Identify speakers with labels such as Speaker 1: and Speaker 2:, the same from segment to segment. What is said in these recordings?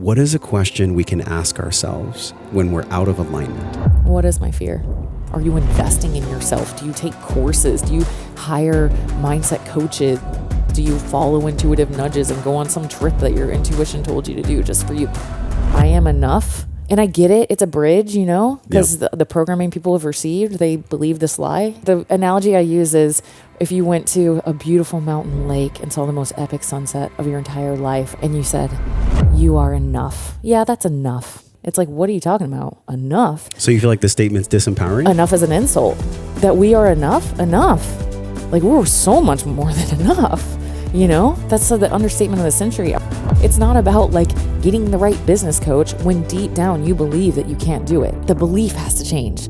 Speaker 1: What is a question we can ask ourselves when we're out of alignment?
Speaker 2: What is my fear? Are you investing in yourself? Do you take courses? Do you hire mindset coaches? Do you follow intuitive nudges and go on some trip that your intuition told you to do just for you? I am enough. And I get it. It's a bridge, because the programming people have received, they believe this lie. The analogy I use is if you went to a beautiful mountain lake and saw the most epic sunset of your entire life and you said, you are enough. Yeah, that's enough. It's like, what are you talking about? Enough.
Speaker 1: So you feel like the statement's disempowering?
Speaker 2: Enough is an insult. That we are enough. Like we're so much more than enough. That's the understatement of the century. It's not about like getting the right business coach when deep down you believe that you can't do it. The belief has to change.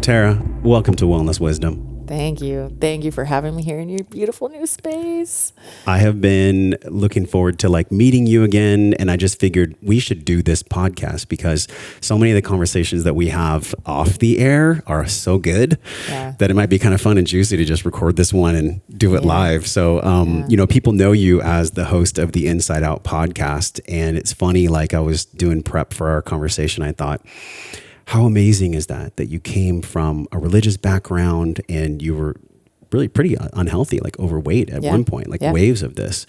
Speaker 1: Tara, welcome to Wellness Wisdom.
Speaker 2: Thank you. Thank you for having me here in your beautiful new space.
Speaker 1: I have been looking forward to meeting you again. And I just figured we should do this podcast because so many of the conversations that we have off the air are so good that it might be kind of fun and juicy to just record this one and do it live. So, people know you as the host of the Inside Out podcast. And it's funny, I was doing prep for our conversation. I thought, how amazing is that you came from a religious background and you were really pretty unhealthy, overweight at one point, waves of this.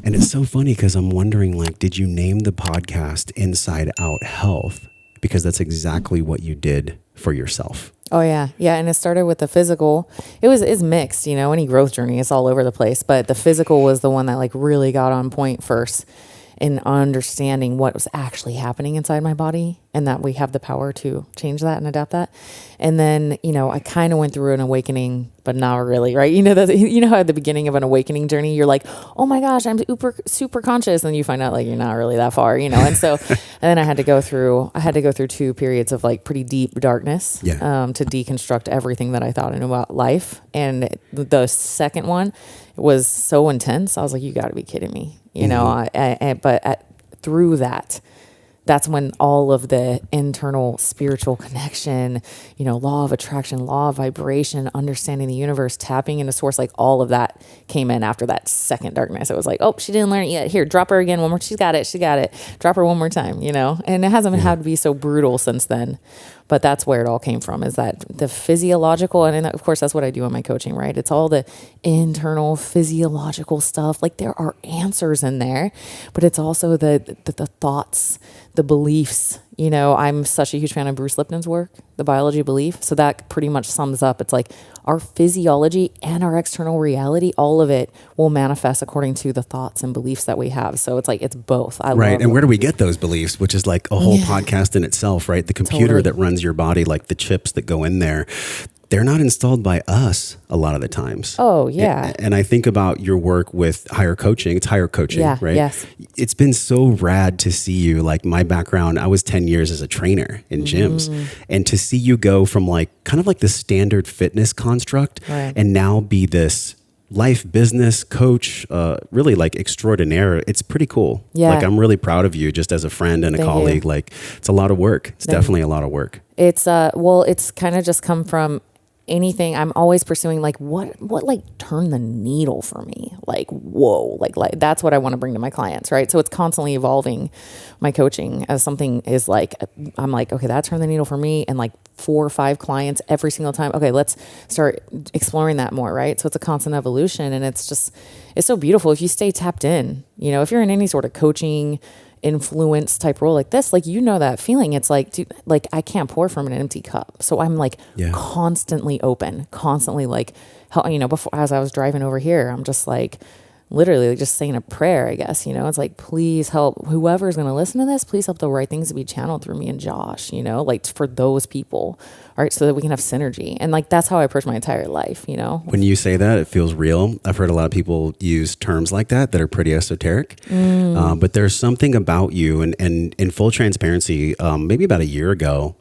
Speaker 1: And it's so funny because I'm wondering, did you name the podcast Inside Out Health? Because that's exactly what you did for yourself.
Speaker 2: Oh, yeah. Yeah. And it started with the physical. It's mixed, any growth journey is all over the place. But the physical was the one that really got on point first in understanding what was actually happening inside my body and that we have the power to change that and adapt that. And then, I kind of went through an awakening, but not really, right? How at the beginning of an awakening journey, you're like, oh my gosh, I'm super conscious. And you find out you're not really that far, And so, and then I had to go through 2 periods of pretty deep darkness, to deconstruct everything that I thought I knew about life. And the second one was so intense. I was like, you gotta be kidding me. Through that's when all of the internal spiritual connection, law of attraction, law of vibration, understanding the universe, tapping into source, all of that came in after that second darkness. It was like, oh, she didn't learn it yet. Here, drop her again one more. She's got it. Drop her one more time, and it hasn't had to be so brutal since then. But that's where it all came from, is that the physiological, and of course, that's what I do in my coaching, right? It's all the internal physiological stuff. There are answers in there, but it's also the thoughts, the beliefs. I'm such a huge fan of Bruce Lipton's work, The Biology of Belief. So that pretty much sums up. It's our physiology and our external reality, all of it will manifest according to the thoughts and beliefs that we have. So it's both.
Speaker 1: Right. And where do we get those beliefs, which is a whole podcast in itself, right? The computer that runs your body, the chips that go in there, they're not installed by us a lot of the times.
Speaker 2: Oh, yeah.
Speaker 1: And I think about your work with higher coaching. It's higher coaching, right?
Speaker 2: Yes.
Speaker 1: It's been so rad to see you. My background, I was 10 years as a trainer in gyms. And to see you go from kind of the standard fitness construct and now be this life business coach, really extraordinaire. It's pretty cool.
Speaker 2: Yeah.
Speaker 1: I'm really proud of you just as a friend and a colleague. It's a lot of work. It's definitely a lot of work.
Speaker 2: It's it's kind of just come from anything. I'm always pursuing what turned the needle for me. Whoa, that's what I want to bring to my clients, right? So it's constantly evolving my coaching as something is I'm okay, that turned the needle for me, and 4 or 5 clients every single time. Okay, let's start exploring that more, right? So it's a constant evolution, and it's so beautiful if you stay tapped in. If you're in any sort of coaching influence type role like this, that feeling. It's dude, I can't pour from an empty cup. So I'm constantly open, constantly before, as I was driving over here, I'm just literally just saying a prayer, I guess, it's please help whoever's going to listen to this, please help the right things to be channeled through me and Josh, for those people, right? So that we can have synergy. And that's how I approach my entire life,
Speaker 1: When you say that, it feels real. I've heard a lot of people use terms like that are pretty esoteric, but there's something about you, and in full transparency, maybe about a year ago,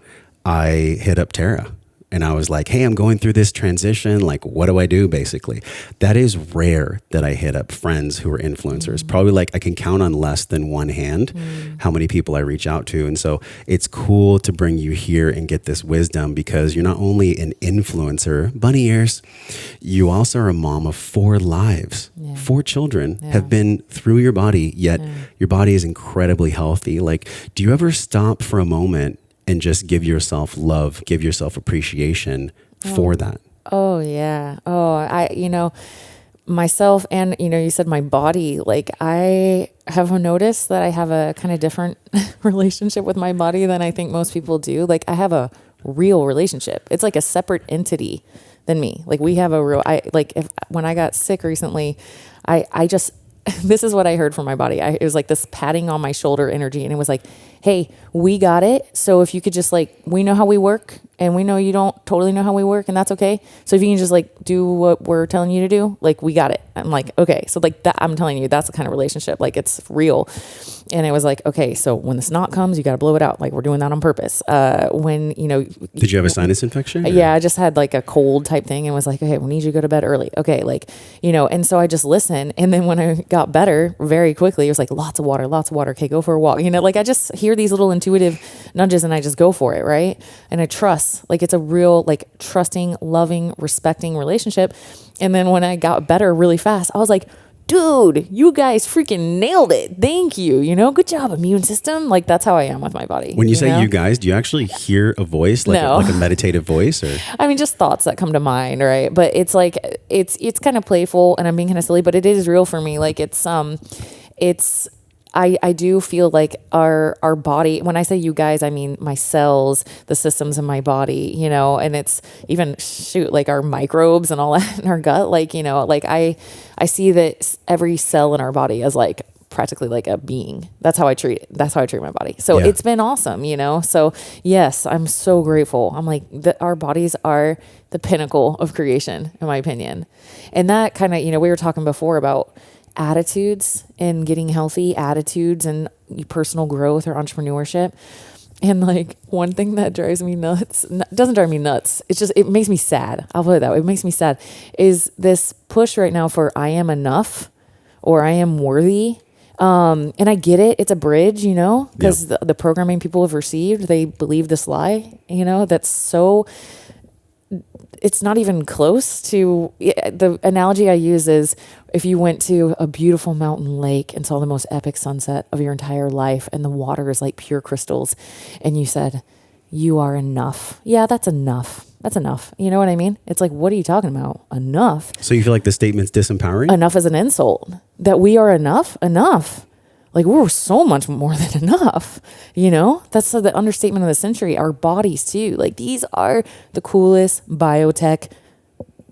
Speaker 1: I hit up Tara and I was like, hey, I'm going through this transition. Like, what do I do? Basically, that is rare that I hit up friends who are influencers. Probably like I can count on less than one hand how many people I reach out to. And so it's cool to bring you here and get this wisdom, because you're not only an influencer, bunny ears, you also are a mom of 4 lives. 4 children have been through your body, yet your body is incredibly healthy. Like, do you ever stop for a moment and just give yourself love, give yourself appreciation for that?
Speaker 2: Oh yeah. Oh, myself, and you said my body, like I have noticed that I have a kind of different relationship with my body than I think most people do. Like I have a real relationship. It's like a separate entity than me. Like we have a real, when I got sick recently, I just, this is what I heard from my body. It was like this patting on my shoulder energy. And it was like, hey, we got it. So if you could just we know how we work, and we know you don't totally know how we work, and that's okay. So if you can just do what we're telling you to do, we got it. I'm like, okay. So that, I'm telling you, that's the kind of relationship. It's real. And it was like, okay, so when the snot comes, you got to blow it out. We're doing that on purpose. Did
Speaker 1: you have a sinus infection?
Speaker 2: Yeah, I just had a cold type thing, and was like, okay, we need you to go to bed early. Okay. And so I just listened. And then when I got better very quickly, it was like, lots of water. Okay, go for a walk. I just hear these little intuitive nudges and I just go for it. Right. And I trust, it's a real, trusting, loving, respecting relationship. And then when I got better really fast, I was like, dude, you guys freaking nailed it. Thank you. Good job, immune system. That's how I am with my body.
Speaker 1: When you say you guys, do you actually hear a voice,
Speaker 2: No.
Speaker 1: a meditative voice? Or
Speaker 2: I mean, just thoughts that come to mind, right? But it's it's kind of playful, and I'm being kind of silly, but it is real for me. I do feel like our body, when I say you guys, I mean my cells, the systems in my body, and it's even our microbes and all that in our gut. I see that every cell in our body as practically a being. That's how I treat it. That's how I treat my body. So it's been awesome, So yes, I'm so grateful. I'm our bodies are the pinnacle of creation, in my opinion. And that kind of, we were talking before about attitudes and getting healthy attitudes and personal growth or entrepreneurship. And one thing that drives me nuts, doesn't drive me nuts, it's just, it makes me sad. I'll put it that way. It makes me sad is this push right now for I am enough or I am worthy. And I get it. It's a bridge, because the programming people have received, they believe this lie, that's so, it's not even close to, the analogy I use is if you went to a beautiful mountain lake and saw the most epic sunset of your entire life and the water is like pure crystals and you said, you are enough. Yeah, that's enough. That's enough. You know what I mean? It's what are you talking about? Enough.
Speaker 1: So you feel like the statement's disempowering?
Speaker 2: Enough is an insult. That we are enough. We're so much more than enough, That's the understatement of the century. Our bodies too. These are the coolest biotech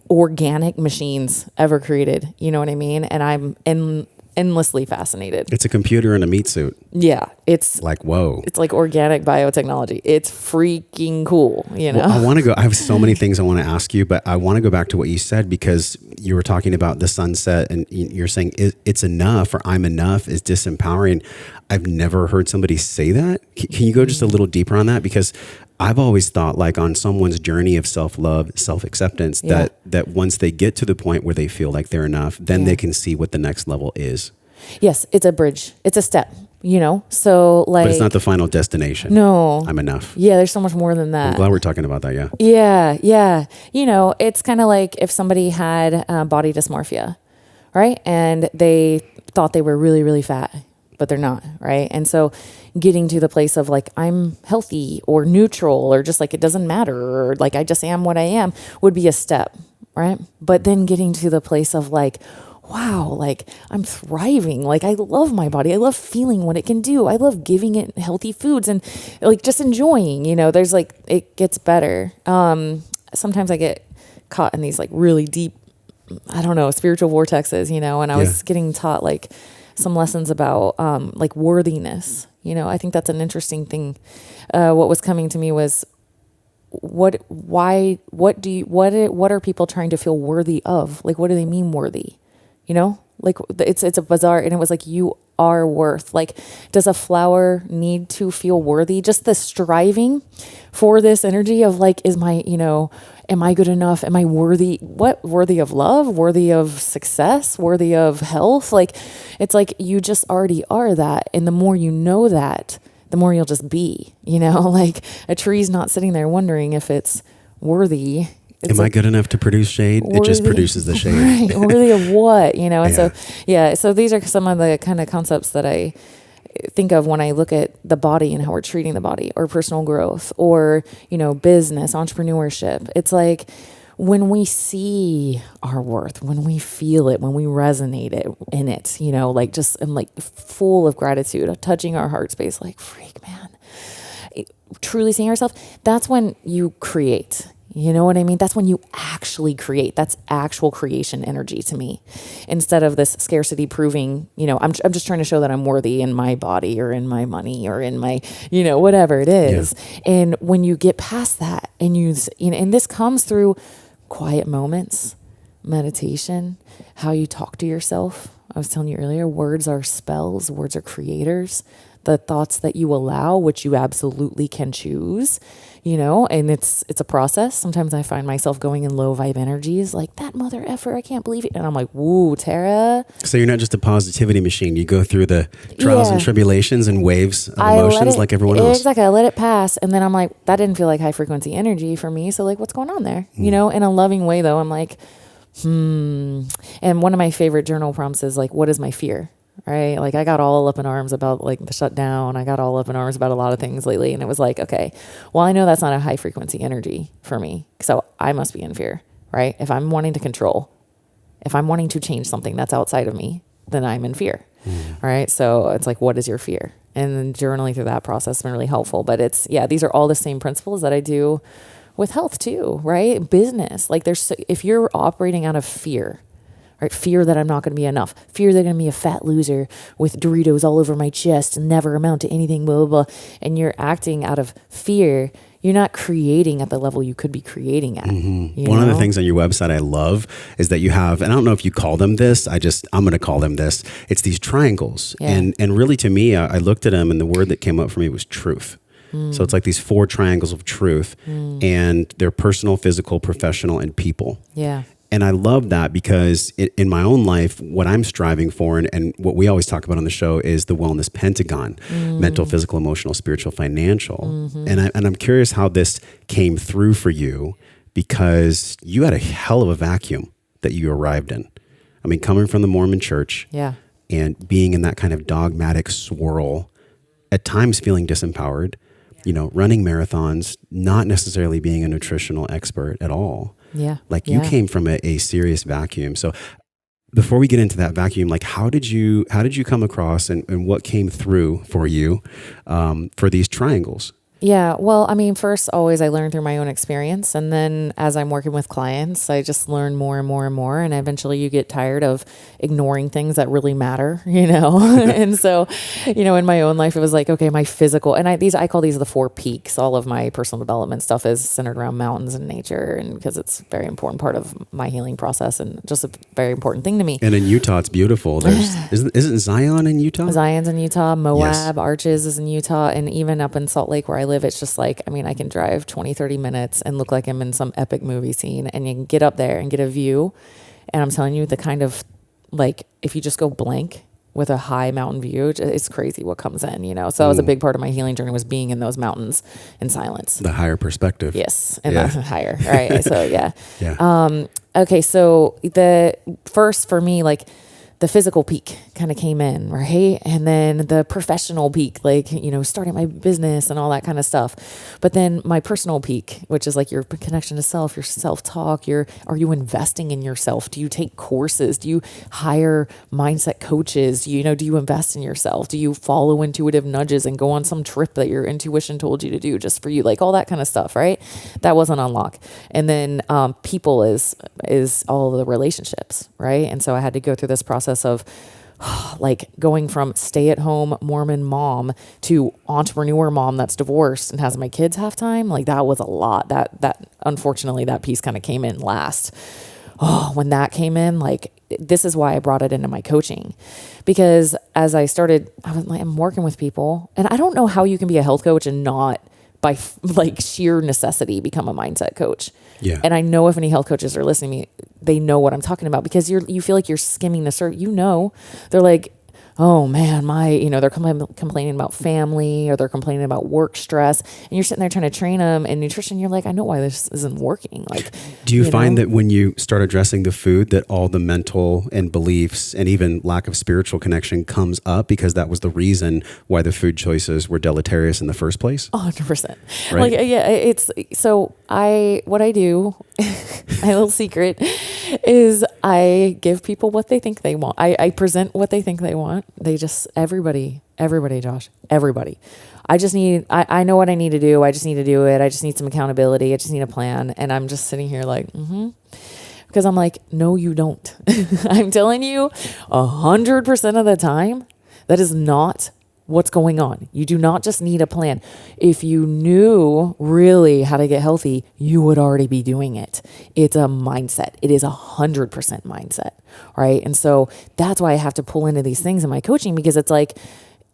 Speaker 2: organic machines ever created. You know what I mean? And I'm endlessly fascinated.
Speaker 1: It's a computer in a meat suit.
Speaker 2: Yeah. It's
Speaker 1: whoa.
Speaker 2: It's organic biotechnology. It's freaking cool,
Speaker 1: Well, I have so many things I want to ask you, but I want to go back to what you said, because you were talking about the sunset and you're saying it's enough or I'm enough is disempowering. I've never heard somebody say that. Can you go just a little deeper on that? Because I've always thought on someone's journey of self-love, self-acceptance, that once they get to the point where they feel like they're enough, then they can see what the next level is.
Speaker 2: Yes, it's a bridge. It's a step, So
Speaker 1: But it's not the final destination.
Speaker 2: No.
Speaker 1: I'm enough.
Speaker 2: Yeah, there's so much more than that.
Speaker 1: I'm glad we're talking about that, yeah.
Speaker 2: Yeah. It's kind of like if somebody had body dysmorphia, right? And they thought they were really, really fat, but they're not, right? And so getting to the place of I'm healthy or neutral or just it doesn't matter or I just am what I am would be a step, right? But then getting to the place of wow, I'm thriving. I love my body. I love feeling what it can do. I love giving it healthy foods and just enjoying, there's it gets better. Sometimes I get caught in these really deep, I don't know, spiritual vortexes, and I was getting taught some lessons about worthiness. I think that's an interesting thing. What was coming to me was what are people trying to feel worthy of? What do they mean worthy? It's a bizarre, and it was our worth. Like, does a flower need to feel worthy? Just the striving for this energy of like, is my, am I good enough? Am I worthy? What? Worthy of love? Worthy of success? Worthy of health? Like, it's like you just already are that. And the more you know that, the more you'll just be, like a tree's not sitting there wondering if it's worthy.
Speaker 1: Am I good enough to produce shade? It just produces the shade.
Speaker 2: Right. Worthy of what, And so these are some of the kind of concepts that I think of when I look at the body and how we're treating the body, or personal growth, or, business, entrepreneurship. It's like when we see our worth, when we feel it, when we resonate in it, like just, I'm like full of gratitude, touching our heart space, like freak, man, truly seeing ourselves. That's when you create. You know what I mean? That's when you actually create. That's actual creation energy to me, instead of this scarcity proving, I'm just trying to show that I'm worthy in my body or in my money or in my, whatever it is. Yeah. And when you get past that and and this comes through quiet moments, meditation, how you talk to yourself. I was telling you earlier, words are spells, words are creators. The thoughts that you allow, which you absolutely can choose, and it's a process. Sometimes I find myself going in low vibe energies, like that mother effer, I can't believe it. And I'm like, woo, Tara.
Speaker 1: So you're not just a positivity machine. You go through the trials and tribulations and waves of emotions like everyone else.
Speaker 2: Exactly. I let it pass. And then I'm like, that didn't feel like high frequency energy for me. So like, what's going on there? In a loving way though, I'm like, And one of my favorite journal prompts is like, what is my fear? Right? Like I got all up in arms about like the shutdown. I got all up in arms about a lot of things lately. And it was like, okay, well, I know that's not a high frequency energy for me. So I must be in fear, right? If I'm wanting to control, if I'm wanting to change something that's outside of me, then I'm in fear. Right? So it's like, what is your fear? And then journaling through that process has been really helpful. But these are all the same principles that I do with health too, right? Business. Like if you're operating out of fear, right? Fear that I'm not going to be enough. Fear that I'm going to be a fat loser with Doritos all over my chest and never amount to anything, blah, blah, blah. And you're acting out of fear. You're not creating at the level you could be creating at. Mm-hmm.
Speaker 1: One of the things on your website I love is that you have, and I don't know if you call them this, I'm going to call them this. It's these triangles. Yeah. And really to me, I looked at them and the word that came up for me was truth. So it's like these 4 triangles of truth and they're personal, physical, professional, and people.
Speaker 2: Yeah.
Speaker 1: And I love that because in my own life, what I'm striving for and what we always talk about on the show is the wellness pentagon, mental, physical, emotional, spiritual, financial. Mm-hmm. And I'm curious how this came through for you, because you had a hell of a vacuum that you arrived in. I mean, coming from the Mormon church and being in that kind of dogmatic swirl, at times feeling disempowered, running marathons, not necessarily being a nutritional expert at all.
Speaker 2: Yeah.
Speaker 1: Like you came from a serious vacuum. So before we get into that vacuum, like how did you come across and what came through for you for these triangles?
Speaker 2: Yeah. Well, I mean, first, always I learn through my own experience. And then as I'm working with clients, I just learn more and more and more. And eventually you get tired of ignoring things that really matter, And so, in my own life, it was like, okay, my physical, and I call these the 4 peaks. All of my personal development stuff is centered around mountains and nature. And because it's a very important part of my healing process and just a very important thing to me.
Speaker 1: And in Utah, it's beautiful. Isn't Zion in Utah?
Speaker 2: Zion's in Utah. Moab, Arches is in Utah. And even up in Salt Lake where I live, it's just like, I mean, I can drive 20, 30 minutes and look like I'm in some epic movie scene, and you can get up there and get a view. And I'm telling you, the kind of like, if you just go blank with a high mountain view, it's crazy what comes in, So that was a big part of my healing journey, was being in those mountains in silence.
Speaker 1: The higher perspective.
Speaker 2: Yes. And that's higher. Right. So yeah. Okay. So the first for me, like, the physical peak kind of came in, right? And then the professional peak, like, starting my business and all that kind of stuff. But then my personal peak, which is like your connection to self, your self-talk, are you investing in yourself? Do you take courses? Do you hire mindset coaches? Do you invest in yourself? Do you follow intuitive nudges and go on some trip that your intuition told you to do just for you? Like all that kind of stuff, right? That was an unlock. And then people is all the relationships, right? And so I had to go through this process of like going from stay-at-home Mormon mom to entrepreneur mom that's divorced and has my kids half time. Like that was a lot. That unfortunately that piece kind of came in last. Oh, when that came in, like this is why I brought it into my coaching, because as I started, I'm working with people, and I don't know how you can be a health coach and not by like sheer necessity become a mindset coach.
Speaker 1: Yeah.
Speaker 2: And I know if any health coaches are listening to me, they know what I'm talking about, because you feel like you're skimming the surface. They're like, oh man, they're complaining about family, or they're complaining about work stress, and you're sitting there trying to train them in nutrition. You're like, I know why this isn't working. Like,
Speaker 1: do you find that when you start addressing the food, that all the mental and beliefs and even lack of spiritual connection comes up, because that was the reason why the food choices were deleterious in the first place?
Speaker 2: 100%.
Speaker 1: Right?
Speaker 2: Like, yeah, it's so what I do, my little secret is I give people what they think they want. I present what they think they want. They just, everybody, Josh, everybody. I know what I need to do. I just need to do it. I just need some accountability. I just need a plan. And I'm just sitting here like, because I'm like, no, you don't. I'm telling you 100% of the time, that is not what's going on. You do not just need a plan. If you knew really how to get healthy, you would already be doing it. It's a mindset. It is 100% mindset, right? And so that's why I have to pull into these things in my coaching, because it's like,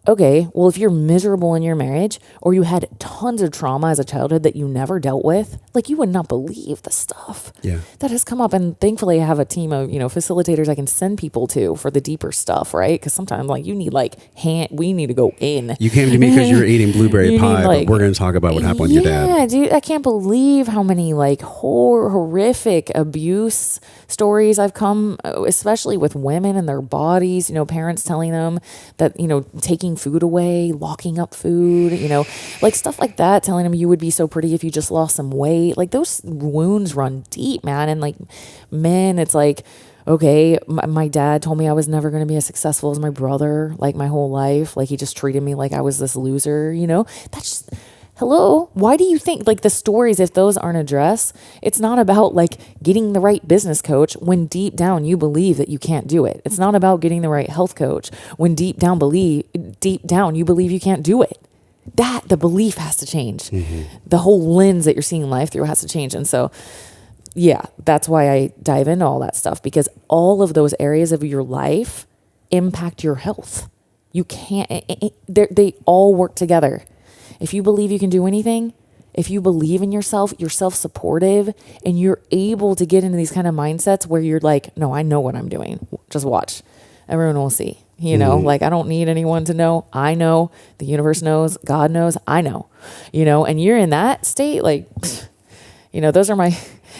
Speaker 2: okay, well, if you're miserable in your marriage, or you had tons of trauma as a childhood that you never dealt with, like, you would not believe the stuff that has come up. And thankfully I have a team of, facilitators I can send people to for the deeper stuff, right? Because sometimes you need we need to go in.
Speaker 1: You came to me because you were eating blueberry pie, but we're going to talk about what happened with your dad.
Speaker 2: Yeah, dude, I can't believe how many horrific abuse stories I've come, especially with women and their bodies, parents telling them that, taking food away, locking up food, stuff like that, telling them you would be so pretty if you just lost some weight. Like, those wounds run deep, man. And men, it's like, okay, my dad told me I was never going to be as successful as my brother, my whole life. He just treated me like I was this loser, that's just, hello. Why do you think the stories, if those aren't addressed, it's not about getting the right business coach when deep down you believe that you can't do it. It's not about getting the right health coach when deep down you believe you can't do it. The belief has to change. Mm-hmm. The whole lens that you're seeing life through has to change. And so, yeah, that's why I dive into all that stuff, because all of those areas of your life impact your health. You can't, they all work together. If you believe you can do anything, if you believe in yourself, you're self-supportive, and you're able to get into these kind of mindsets where you're like, no, I know what I'm doing. Just watch. Everyone will see. I don't need anyone to know. I know. The universe knows. God knows. I know. And you're in that state,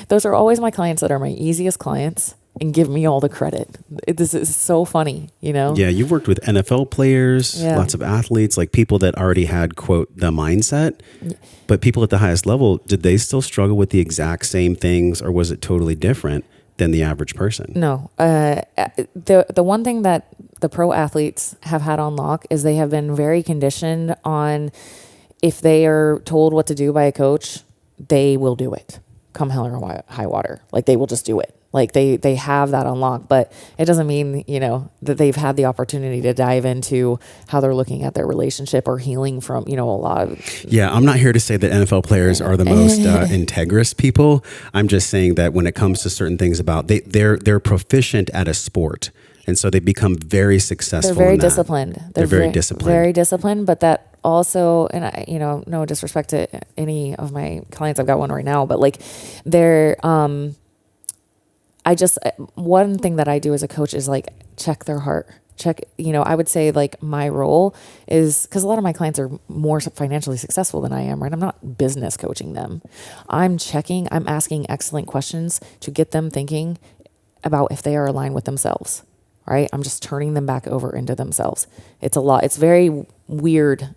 Speaker 2: those are always my clients that are my easiest clients and give me all the credit. This is so funny, Yeah,
Speaker 1: you've worked with NFL players, lots of athletes, people that already had, quote, the mindset. But people at the highest level, did they still struggle with the exact same things, or was it totally different than the average person?
Speaker 2: No. The one thing that the pro athletes have had on lock is they have been very conditioned on, if they are told what to do by a coach, they will do it. Come hell or high water. They will just do it. They have that unlocked, but it doesn't mean, that they've had the opportunity to dive into how they're looking at their relationship or healing from, a lot of.
Speaker 1: Yeah. I'm not here to say that NFL players are the most integrous people. I'm just saying that when it comes to certain things they're proficient at a sport. And so they become very successful.
Speaker 2: They're very disciplined.
Speaker 1: They're very disciplined.
Speaker 2: Very disciplined, but that also, and I, no disrespect to any of my clients, I've got one right now, but they're, one thing that I do as a coach is check their heart. I would say my role is, because a lot of my clients are more financially successful than I am, right? I'm not business coaching them. I'm asking excellent questions to get them thinking about if they are aligned with themselves, right? I'm just turning them back over into themselves. It's a lot. It's very weird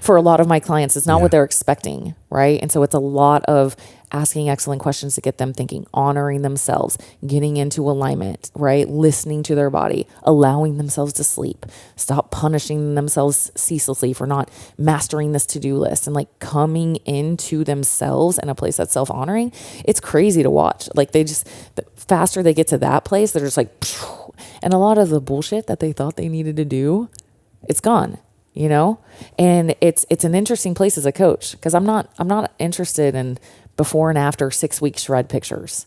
Speaker 2: for a lot of my clients. It's not what they're expecting, right? And so it's a lot of asking excellent questions to get them thinking, honoring themselves, getting into alignment, right? Listening to their body, allowing themselves to sleep, stop punishing themselves ceaselessly for not mastering this to-do list, and coming into themselves in a place that's self-honoring. It's crazy to watch. The faster they get to that place, they're just and a lot of the bullshit that they thought they needed to do, it's gone. And it's an interesting place as a coach, because I'm not interested in before and after 6 week shred pictures,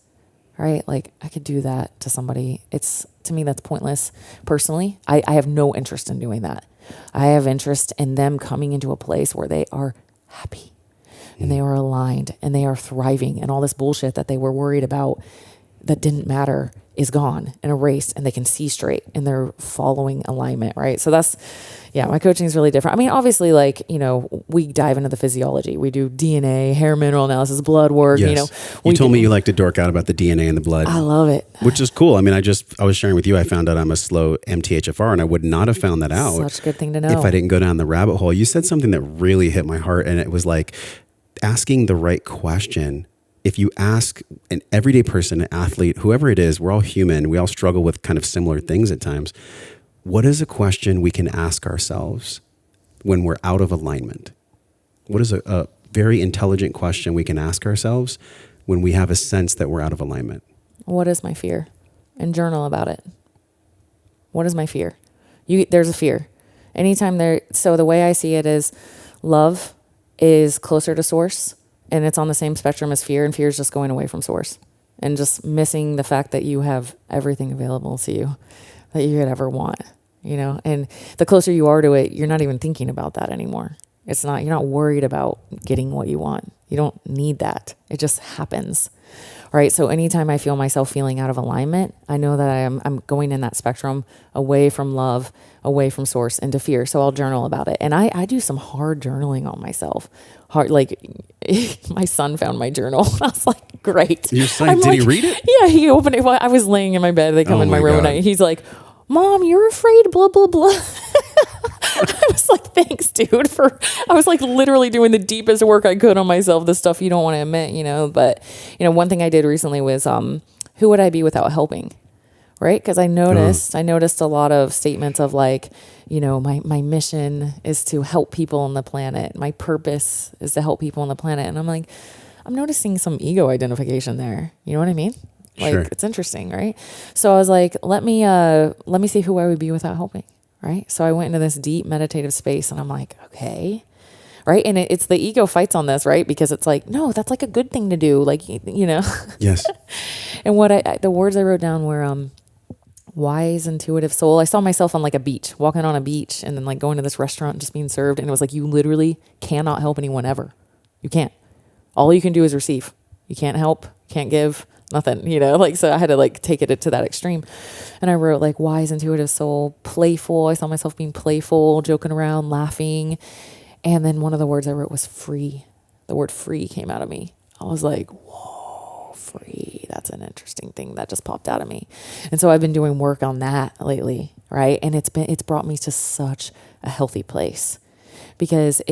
Speaker 2: right? Like I could do that to somebody. To me, that's pointless. Personally, I have no interest in doing that. I have interest in them coming into a place where they are happy and they are aligned and they are thriving, and all this bullshit that they were worried about that didn't matter is gone and erased, and they can see straight and they're following alignment, right? So that's, my coaching is really different. I mean, obviously, like, we dive into the physiology. We do DNA, hair mineral analysis, blood work,
Speaker 1: Yes. You told me you like to dork out about the DNA and the blood.
Speaker 2: I love it.
Speaker 1: Which is cool. I mean, I was sharing with you, I found out I'm a slow MTHFR, and I would not have found that out.
Speaker 2: Such a good thing to know.
Speaker 1: If I didn't go down the rabbit hole. You said something that really hit my heart, and it was like asking the right question. If you ask an everyday person, an athlete, whoever it is, we're all human. We all struggle with kind of similar things at times. What is a question we can ask ourselves when we're out of alignment? What is a very intelligent question we can ask ourselves when we have a sense that we're out of alignment?
Speaker 2: What is my fear? And journal about it. What is my fear? There's a fear. So the way I see it is love is closer to source, and it's on the same spectrum as fear, and fear is just going away from source and just missing the fact that you have everything available to you that you could ever want, and the closer you are to it, you're not even thinking about that anymore. You're not worried about getting what you want. You don't need that. It just happens. Right. So anytime I feel myself feeling out of alignment, I know that I'm going in that spectrum away from love, away from source, into fear. So I'll journal about it. And I do some hard journaling on myself. Like my son found my journal. I was like, great.
Speaker 1: Your son, did he read it?
Speaker 2: Yeah, he opened it while I was laying in my bed. They come in my room at night. He's like, Mom, you're afraid, blah, blah, blah. I was like, thanks, dude. I was like literally doing the deepest work I could on myself, the stuff you don't want to admit, But, one thing I did recently was, who would I be without helping? Right? Because I noticed a lot of statements of like, my mission is to help people on the planet. My purpose is to help people on the planet. And I'm like, I'm noticing some ego identification there. You know what I mean? Like,
Speaker 1: sure.
Speaker 2: It's interesting, right? So I was like, let me see who I would be without helping. Right. So I went into this deep meditative space, and I'm like, okay. Right. And it's the ego fights on this, right? Because it's like, no, that's like a good thing to do. Like,
Speaker 1: Yes.
Speaker 2: And the words I wrote down were, wise, intuitive soul. I saw myself on like a beach, walking on a beach, and then like going to this restaurant and just being served. And it was like, you literally cannot help anyone ever. You can't. All you can do is receive. You can't help, can't give. Nothing, so I had to like take it to that extreme. And I wrote like wise, intuitive soul, playful. I saw myself being playful, joking around, laughing. And then one of the words I wrote was free. The word free came out of me. I was like, whoa, free. That's an interesting thing that just popped out of me. And so I've been doing work on that lately. Right. And it's brought me to such a healthy place, because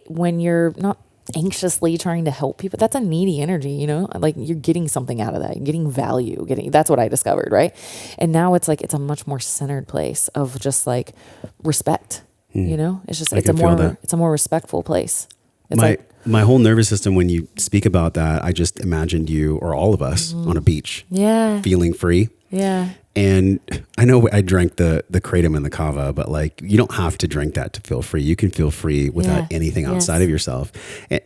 Speaker 2: when you're not anxiously trying to help people, that's a needy energy, like you're getting something out of that. You're getting value, that's what I discovered. Right. And now it's like, it's a much more centered place of just like respect, it's just, it's a more respectful place. It's
Speaker 1: my whole nervous system, when you speak about that, I just imagined you or all of us on a beach, feeling free.
Speaker 2: Yeah.
Speaker 1: And I know I drank the kratom and the kava, but like, you don't have to drink that to feel free. You can feel free without anything outside of yourself.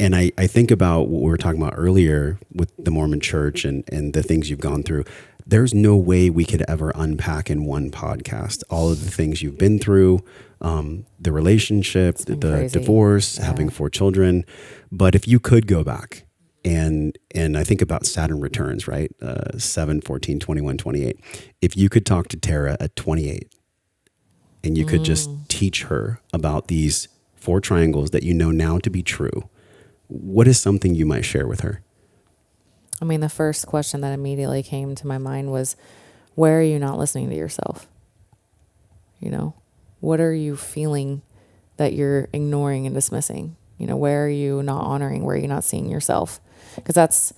Speaker 1: And I think about what we were talking about earlier with the Mormon church and the things you've gone through. There's no way we could ever unpack in one podcast all of the things you've been through, the relationship, the
Speaker 2: crazy.
Speaker 1: divorce, having 4 children. But if you could go back, and I think about Saturn returns, right? 7, 14, 21, 28. If you could talk to Tara at 28 and you could just teach her about these 4 triangles that you know now to be true, what is something you might share with her?
Speaker 2: I mean, the first question that immediately came to my mind was, where are you not listening to yourself? What are you feeling that you're ignoring and dismissing? Where are you not honoring? Where are you not seeing yourself? Because that's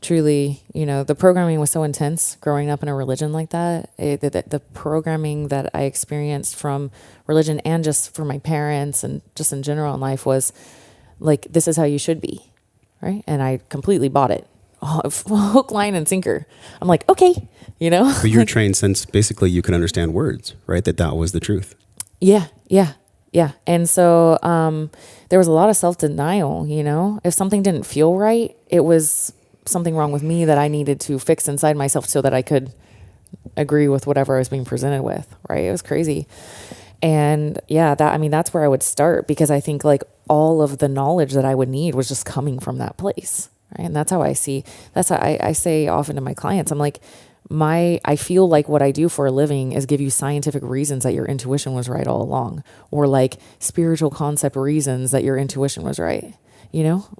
Speaker 2: truly, the programming was so intense growing up in a religion like that. The programming that I experienced from religion and just from my parents and just in general in life was like, this is how you should be, right? And I completely bought it. Hook, line, and sinker. I'm like, okay,
Speaker 1: But you're trained since basically you could understand words, right? That was the truth.
Speaker 2: Yeah. And so there was a lot of self-denial, If something didn't feel right, it was something wrong with me that I needed to fix inside myself so that I could agree with whatever I was being presented with. Right. It was crazy. And yeah, that's where I would start, because I think like all of the knowledge that I would need was just coming from that place. Right. And that's how I say often to my clients, I'm like, I feel like what I do for a living is give you scientific reasons that your intuition was right all along, or like spiritual concept reasons that your intuition was right.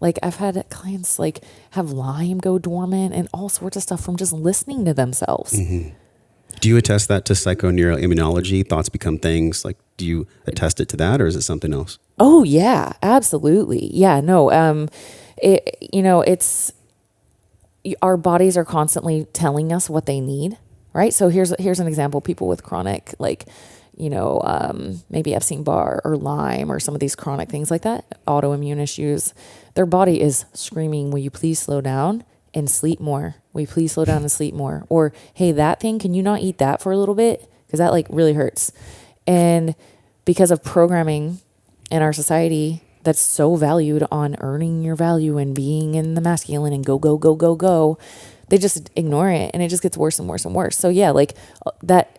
Speaker 2: Like I've had clients like have Lyme go dormant and all sorts of stuff from just listening to themselves.
Speaker 1: Mm-hmm. Do you attest that to psychoneuroimmunology? Thoughts become things. Like, do you attest it to that, or is it something else?
Speaker 2: Oh yeah, absolutely. Yeah, no. It's our bodies are constantly telling us what they need, right? So here's an example. People with chronic, like, maybe Epstein-Barr or Lyme or some of these chronic things like that, autoimmune issues, their body is screaming, will you please slow down and sleep more? Will you please slow down and sleep more? Or, hey, that thing, can you not eat that for a little bit? Because that like really hurts. And because of programming in our society that's so valued on earning your value and being in the masculine and go, go, go, go, go, they just ignore it, and it just gets worse and worse and worse. So yeah, like that,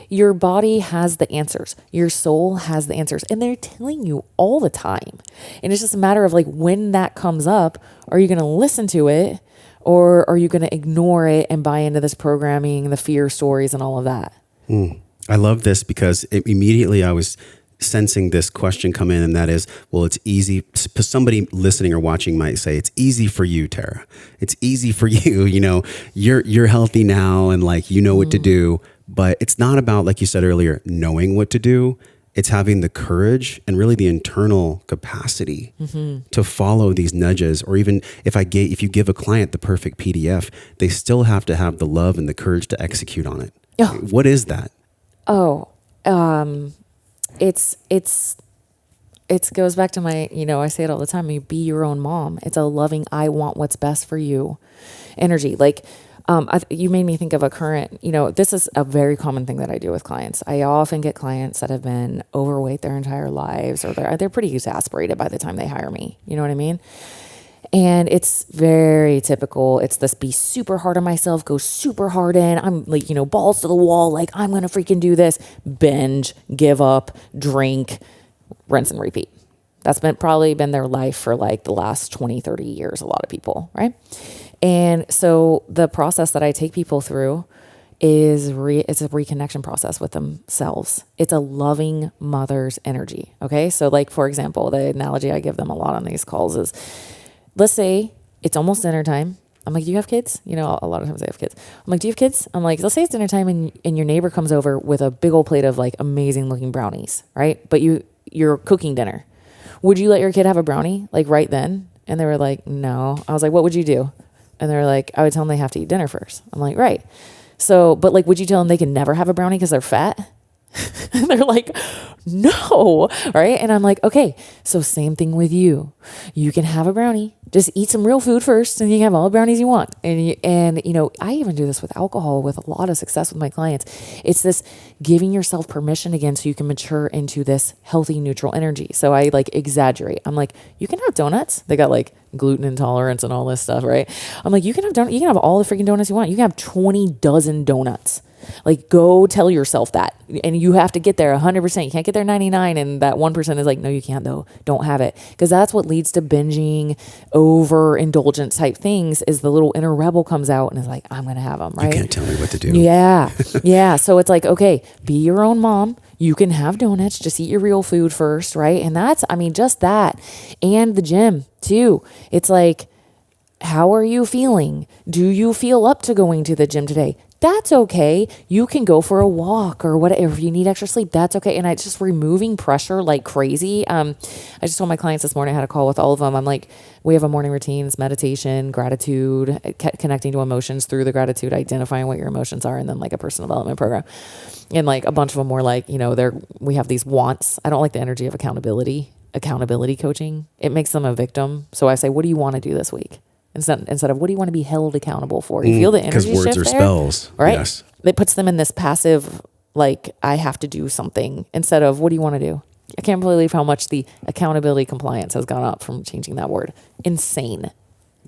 Speaker 2: your body has the answers, your soul has the answers, and they're telling you all the time. And it's just a matter of like, when that comes up, are you going to listen to it, or are you going to ignore it and buy into this programming, the fear stories and all of that?
Speaker 1: I love this, because immediately I was sensing this question come in, and that is, well, it's easy. Somebody listening or watching might say, it's easy for you, Tara. It's easy for you. You're healthy now, and like, what to do. But it's not about, like you said earlier, knowing what to do. It's having the courage and really the internal capacity to follow these nudges. Or even if you give a client the perfect PDF, they still have to have the love and the courage to execute on it. Oh. What is that?
Speaker 2: It goes back to my, I say it all the time, you be your own mom. It's a loving, I want what's best for you energy. Like, you made me think of a current, this is a very common thing that I do with clients. I often get clients that have been overweight their entire lives, or they're pretty exasperated by the time they hire me. You know what I mean? And it's very typical. It's this be super hard on myself, go super hard in. I'm like, balls to the wall. Like, I'm going to freaking do this. Binge, give up, drink, rinse and repeat. That's probably been their life for like the last 20, 30 years. A lot of people, right? And so the process that I take people through is it's a reconnection process with themselves. It's a loving mother's energy. Okay. So like, for example, the analogy I give them a lot on these calls is, let's say it's almost dinner time. I'm like, do you have kids? A lot of times I have kids. I'm like, do you have kids? I'm like, let's say it's dinner time and your neighbor comes over with a big old plate of like amazing looking brownies, right? But you're cooking dinner. Would you let your kid have a brownie like right then? And they were like, no. I was like, what would you do? And they're like, I would tell them they have to eat dinner first. I'm like, right. So, but like, would you tell them they can never have a brownie because they're fat? And they're like, no. Right. And I'm like, okay, so same thing with you. You can have a brownie. Just eat some real food first, and you can have all the brownies you want. And I even do this with alcohol with a lot of success with my clients. It's this giving yourself permission again so you can mature into this healthy, neutral energy. So I like exaggerate. I'm like, you can have donuts. They got like gluten intolerance and all this stuff, right? I'm like, you can have donuts. You can have all the freaking donuts you want. You can have 20 dozen donuts. Like, go tell yourself that. And you have to get there 100%. You can't get there 99. And that 1% is like, no, you can't though. Don't have it. Because that's what leads to binging, overindulgence type things, is the little inner rebel comes out and is like, I'm going to have them, right?
Speaker 1: You can't tell me what to do.
Speaker 2: Yeah. Yeah. So it's like, okay, be your own mom. You can have donuts. Just eat your real food first, right? And that's, just that. And the gym too. It's like, how are you feeling? Do you feel up to going to the gym today? That's okay. You can go for a walk or whatever. If you need extra sleep, that's okay. And it's just removing pressure like crazy. I just told my clients this morning, I had a call with all of them. I'm like, we have a morning routine. It's meditation, gratitude, connecting to emotions through the gratitude, identifying what your emotions are, and then like a personal development program. And like a bunch of them were like, we have these wants. I don't like the energy of accountability coaching. It makes them a victim. So I say, what do you want to do this week? Instead of what do you want to be held accountable for? You feel the energy shift there? Because words are
Speaker 1: spells.
Speaker 2: Right?
Speaker 1: Yes.
Speaker 2: It puts them in this passive, like, I have to do something, instead of what do you want to do? I can't believe how much the accountability compliance has gone up from changing that word. Insane.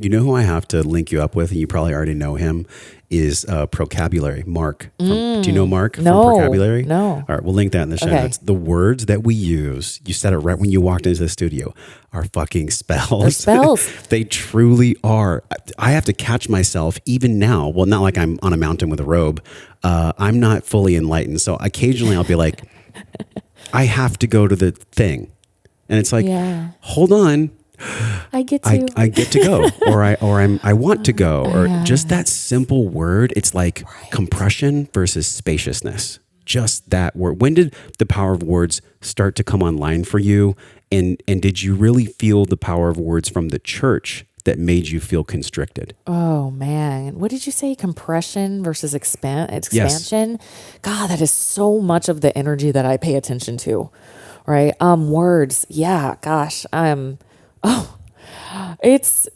Speaker 1: You know who I have to link you up with, and you probably already know him, is Procabulary, Mark. Do you know Mark from Procabulary?
Speaker 2: No.
Speaker 1: All right, we'll link that in the show notes. The words that we use, you said it right when you walked into the studio, are fucking spells.
Speaker 2: They're spells.
Speaker 1: They truly are. I have to catch myself even now. Well, not like I'm on a mountain with a robe. I'm not fully enlightened. So occasionally I'll be like, I have to go to the thing. And it's like, hold on.
Speaker 2: I get to.
Speaker 1: I get to go, or I want to go, or just that simple word. It's like compression versus spaciousness. Just that word. When did the power of words start to come online for you? And did you really feel the power of words from the church that made you feel constricted?
Speaker 2: Oh man, what did you say? Compression versus expansion. Yes. God, that is so much of the energy that I pay attention to. Right. Words. Yeah. Gosh. It's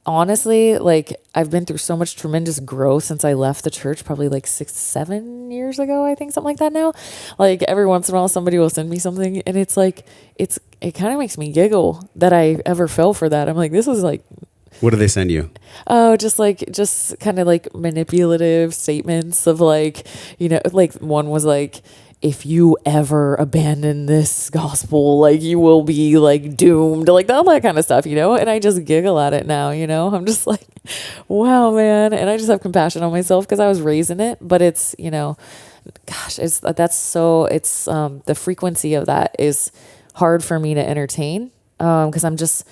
Speaker 2: honestly like I've been through so much tremendous growth since I left the church, probably like 6-7 years ago, I think, something like that now. Like every once in a while somebody will send me something and it's like, it kind of makes me giggle that I ever fell for that. I'm like, this is like,
Speaker 1: what do they send you?
Speaker 2: Oh, just kind of like manipulative statements of like, like one was like, if you ever abandon this gospel, like you will be like doomed, like all that kind of stuff, and I just giggle at it now, I'm just like, wow, man. And I just have compassion on myself because I was raised in it, but it's, gosh, the frequency of that is hard for me to entertain. Cause I'm just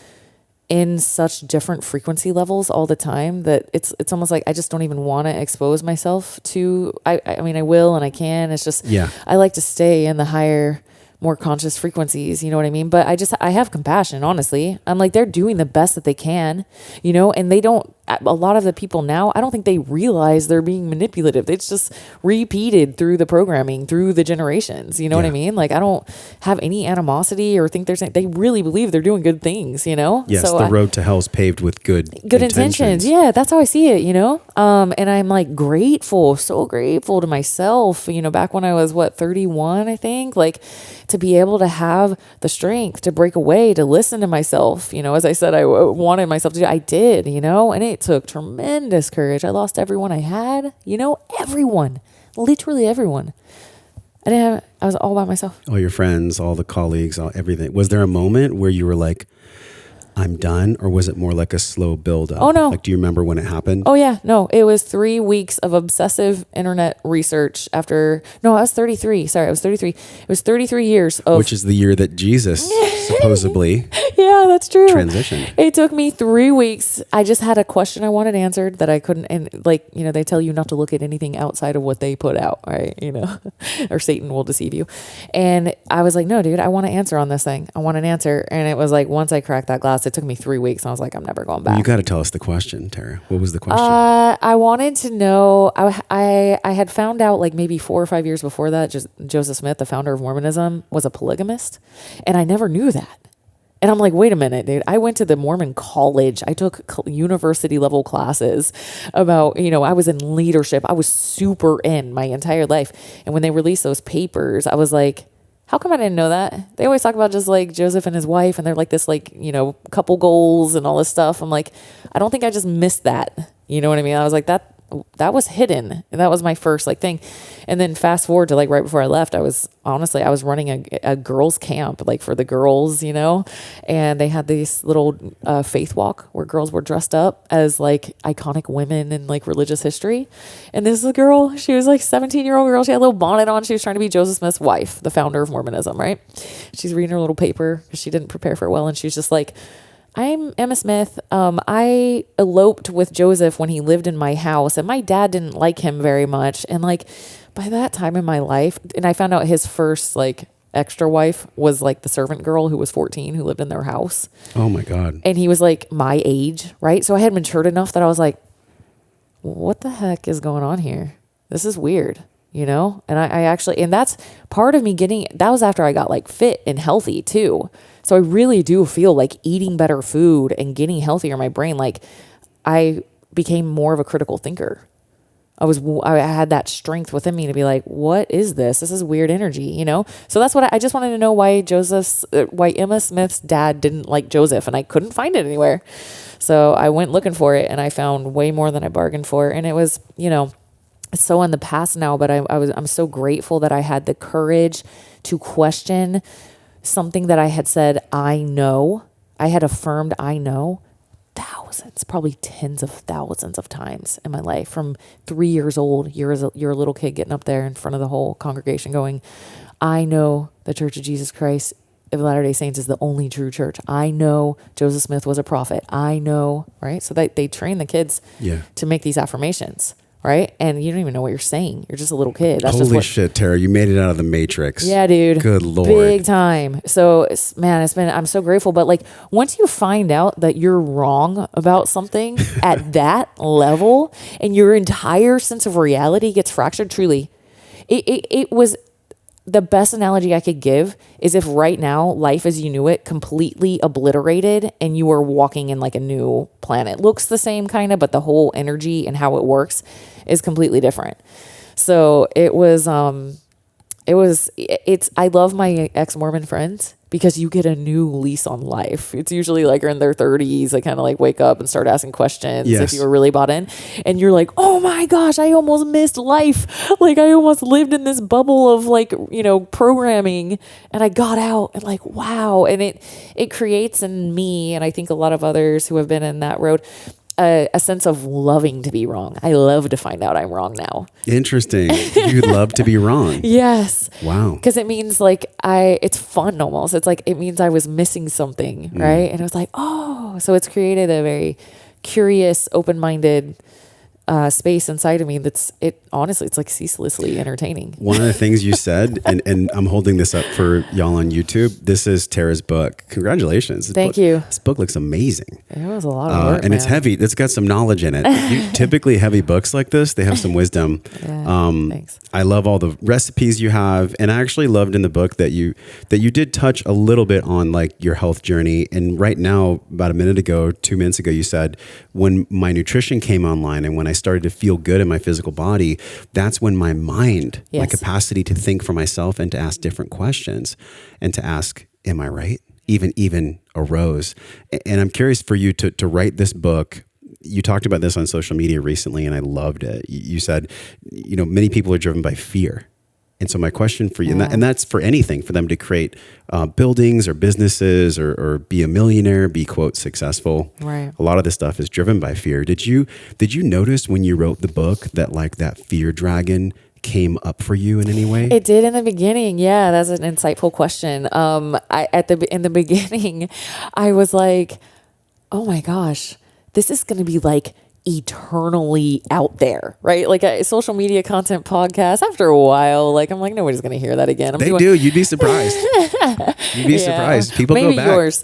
Speaker 2: in such different frequency levels all the time that it's almost like I just don't even want to expose myself to, I mean, I will and I can. It's just, I like to stay in the higher, more conscious frequencies, you know what I mean? But I have compassion, honestly. I'm like, they're doing the best that they can, and they don't, a lot of the people now, I don't think they realize they're being manipulative. It's just repeated through the programming, through the generations, you know what I mean? Like, I don't have any animosity or think they really believe they're doing good things,
Speaker 1: Yes,
Speaker 2: so
Speaker 1: the road to hell is paved with good intentions.
Speaker 2: Yeah, that's how I see it, and I'm like grateful, so grateful to myself, back when I was 31, I think, like to be able to have the strength to break away, to listen to myself, as I said, I wanted myself to do, I did, and it took tremendous courage. I lost everyone I had, everyone, literally everyone. I was all by myself.
Speaker 1: All your friends, all the colleagues, everything. Was there a moment where you were like, I'm done? Or was it more like a slow build up?
Speaker 2: Oh, no.
Speaker 1: Like, do you remember when it happened?
Speaker 2: Oh, yeah. No, it was 3 weeks of obsessive internet research I was 33. Sorry, I was 33. It was 33 years of...
Speaker 1: Which is the year that Jesus supposedly...
Speaker 2: Yeah, that's true.
Speaker 1: Transitioned.
Speaker 2: It took me 3 weeks. I just had a question I wanted answered that I couldn't, and they tell you not to look at anything outside of what they put out, right? Or Satan will deceive you. And I was like, no, dude, I want an answer on this thing. I want an answer. And it was like, once I cracked that glass, it took me 3 weeks. And I was like, I'm never going back.
Speaker 1: You got to tell us the question, Tara. What was the question?
Speaker 2: I wanted to know, I had found out like maybe 4 or 5 years before that, just Joseph Smith, the founder of Mormonism, was a polygamist. And I never knew that. And I'm like, wait a minute, dude. I went to the Mormon college. I took university level classes about, I was in leadership. I was super in my entire life. And when they released those papers, I was like, how come I didn't know that? They always talk about just like Joseph and his wife and they're like this, like, couple goals and all this stuff. I'm like, I don't think I just missed that. You know what I mean? I was like, that was hidden. And that was my first like thing. And then fast forward to like right before I left, I was running a girls camp, like for the girls, and they had this little faith walk where girls were dressed up as like iconic women in like religious history. And this is a girl, she was like 17-year-old girl. She had a little bonnet on. She was trying to be Joseph Smith's wife, the founder of Mormonism, right? She's reading her little paper because she didn't prepare for it well. And she's just like, I'm Emma Smith. I eloped with Joseph when he lived in my house and my dad didn't like him very much. And like by that time in my life, and I found out his first like extra wife was like the servant girl who was 14 who lived in their house.
Speaker 1: Oh my God.
Speaker 2: And he was like my age, right? So I had matured enough that I was like, what the heck is going on here? This is weird, And I actually, and that's part of me that was after I got like fit and healthy too. So I really do feel like eating better food and getting healthier in my brain. Like I became more of a critical thinker, I had that strength within me to be like, what is this? This is weird energy, you know? So that's what I just wanted to know why Emma Smith's dad didn't like Joseph, and I couldn't find it anywhere. So I went looking for it, and I found way more than I bargained for. And it was, you know, so in the past now, but I'm so grateful that I had the courage to question something that I had said, I know. I had affirmed, I know, thousands, probably tens of thousands of times in my life. From 3 years old, you're a little kid getting up there in front of the whole congregation going, I know the Church of Jesus Christ of Latter-day Saints is the only true church. I know Joseph Smith was a prophet. I know, right? So they train the kids to make these affirmations. Right? And you don't even know what you're saying. You're just a little kid. That's
Speaker 1: Holy shit, Tara. You made it out of the Matrix.
Speaker 2: Yeah, dude.
Speaker 1: Good Lord.
Speaker 2: Big time. So, man, I'm so grateful. But like, once you find out that you're wrong about something at that level and your entire sense of reality gets fractured, truly, it was the best analogy I could give is if right now life as you knew it completely obliterated and you were walking in like a new planet. Looks the same kind of, but the whole energy and how it works is completely different. So I love my ex-Mormon friends because you get a new lease on life. It's usually like you're in their 30s. They kind of like wake up and start asking questions if you were really bought in. And you're like, oh my gosh, I almost missed life. Like I almost lived in this bubble of like, you know, programming, and I got out and like, wow. And it creates in me, and I think a lot of others who have been in that road, a sense of loving to be wrong. I love to find out I'm wrong now.
Speaker 1: Interesting. You love to be wrong.
Speaker 2: Yes.
Speaker 1: Wow.
Speaker 2: Because it means like it's fun almost. It's like, it means I was missing something, right? And it was like, oh, so it's created a very curious, open-minded space inside of me honestly, it's like ceaselessly entertaining.
Speaker 1: One of the things you said, and I'm holding this up for y'all on YouTube, this is Tara's book. Congratulations.
Speaker 2: Thank you.
Speaker 1: This book looks amazing.
Speaker 2: It was a lot of work,
Speaker 1: and it's heavy. It's got some knowledge in it. Typically heavy books like this, they have some wisdom.
Speaker 2: Thanks.
Speaker 1: I love all the recipes you have. And I actually loved in the book that you did touch a little bit on like your health journey. And right now, about 2 minutes ago, you said, when my nutrition came online and when I started to feel good in my physical body, that's when my mind, my capacity to think for myself and to ask different questions and to ask, am I right? Even arose. And I'm curious for you to write this book. You talked about this on social media recently, and I loved it. You said, you know, many people are driven by fear. And so my question for you, and that's for anything, for them to create buildings or businesses or be a millionaire, be quote successful.
Speaker 2: Right.
Speaker 1: A lot of this stuff is driven by fear. Did you notice when you wrote the book that like that fear dragon came up for you in any way?
Speaker 2: It did in the beginning. Yeah, that's an insightful question. In the beginning, I was like, oh my gosh, this is going to be like eternally out there, right? Like a social media content podcast, after a while, like I'm like, nobody's going to hear that again.
Speaker 1: You'd be surprised. You'd be surprised. People
Speaker 2: maybe
Speaker 1: go back.
Speaker 2: Yours.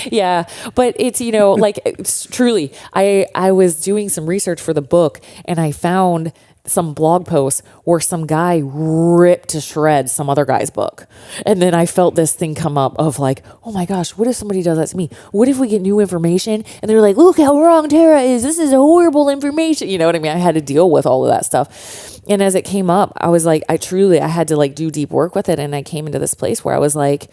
Speaker 2: Yeah. But it's, you know, like it's truly, I was doing some research for the book and I found some blog posts where some guy ripped to shreds some other guy's book. And then I felt this thing come up of like, oh my gosh, what if somebody does that to me? What if we get new information and they're like, look how wrong Tara is. This is horrible information. You know what I mean? I had to deal with all of that stuff. And as it came up, I was like, I had to like do deep work with it. And I came into this place where I was like,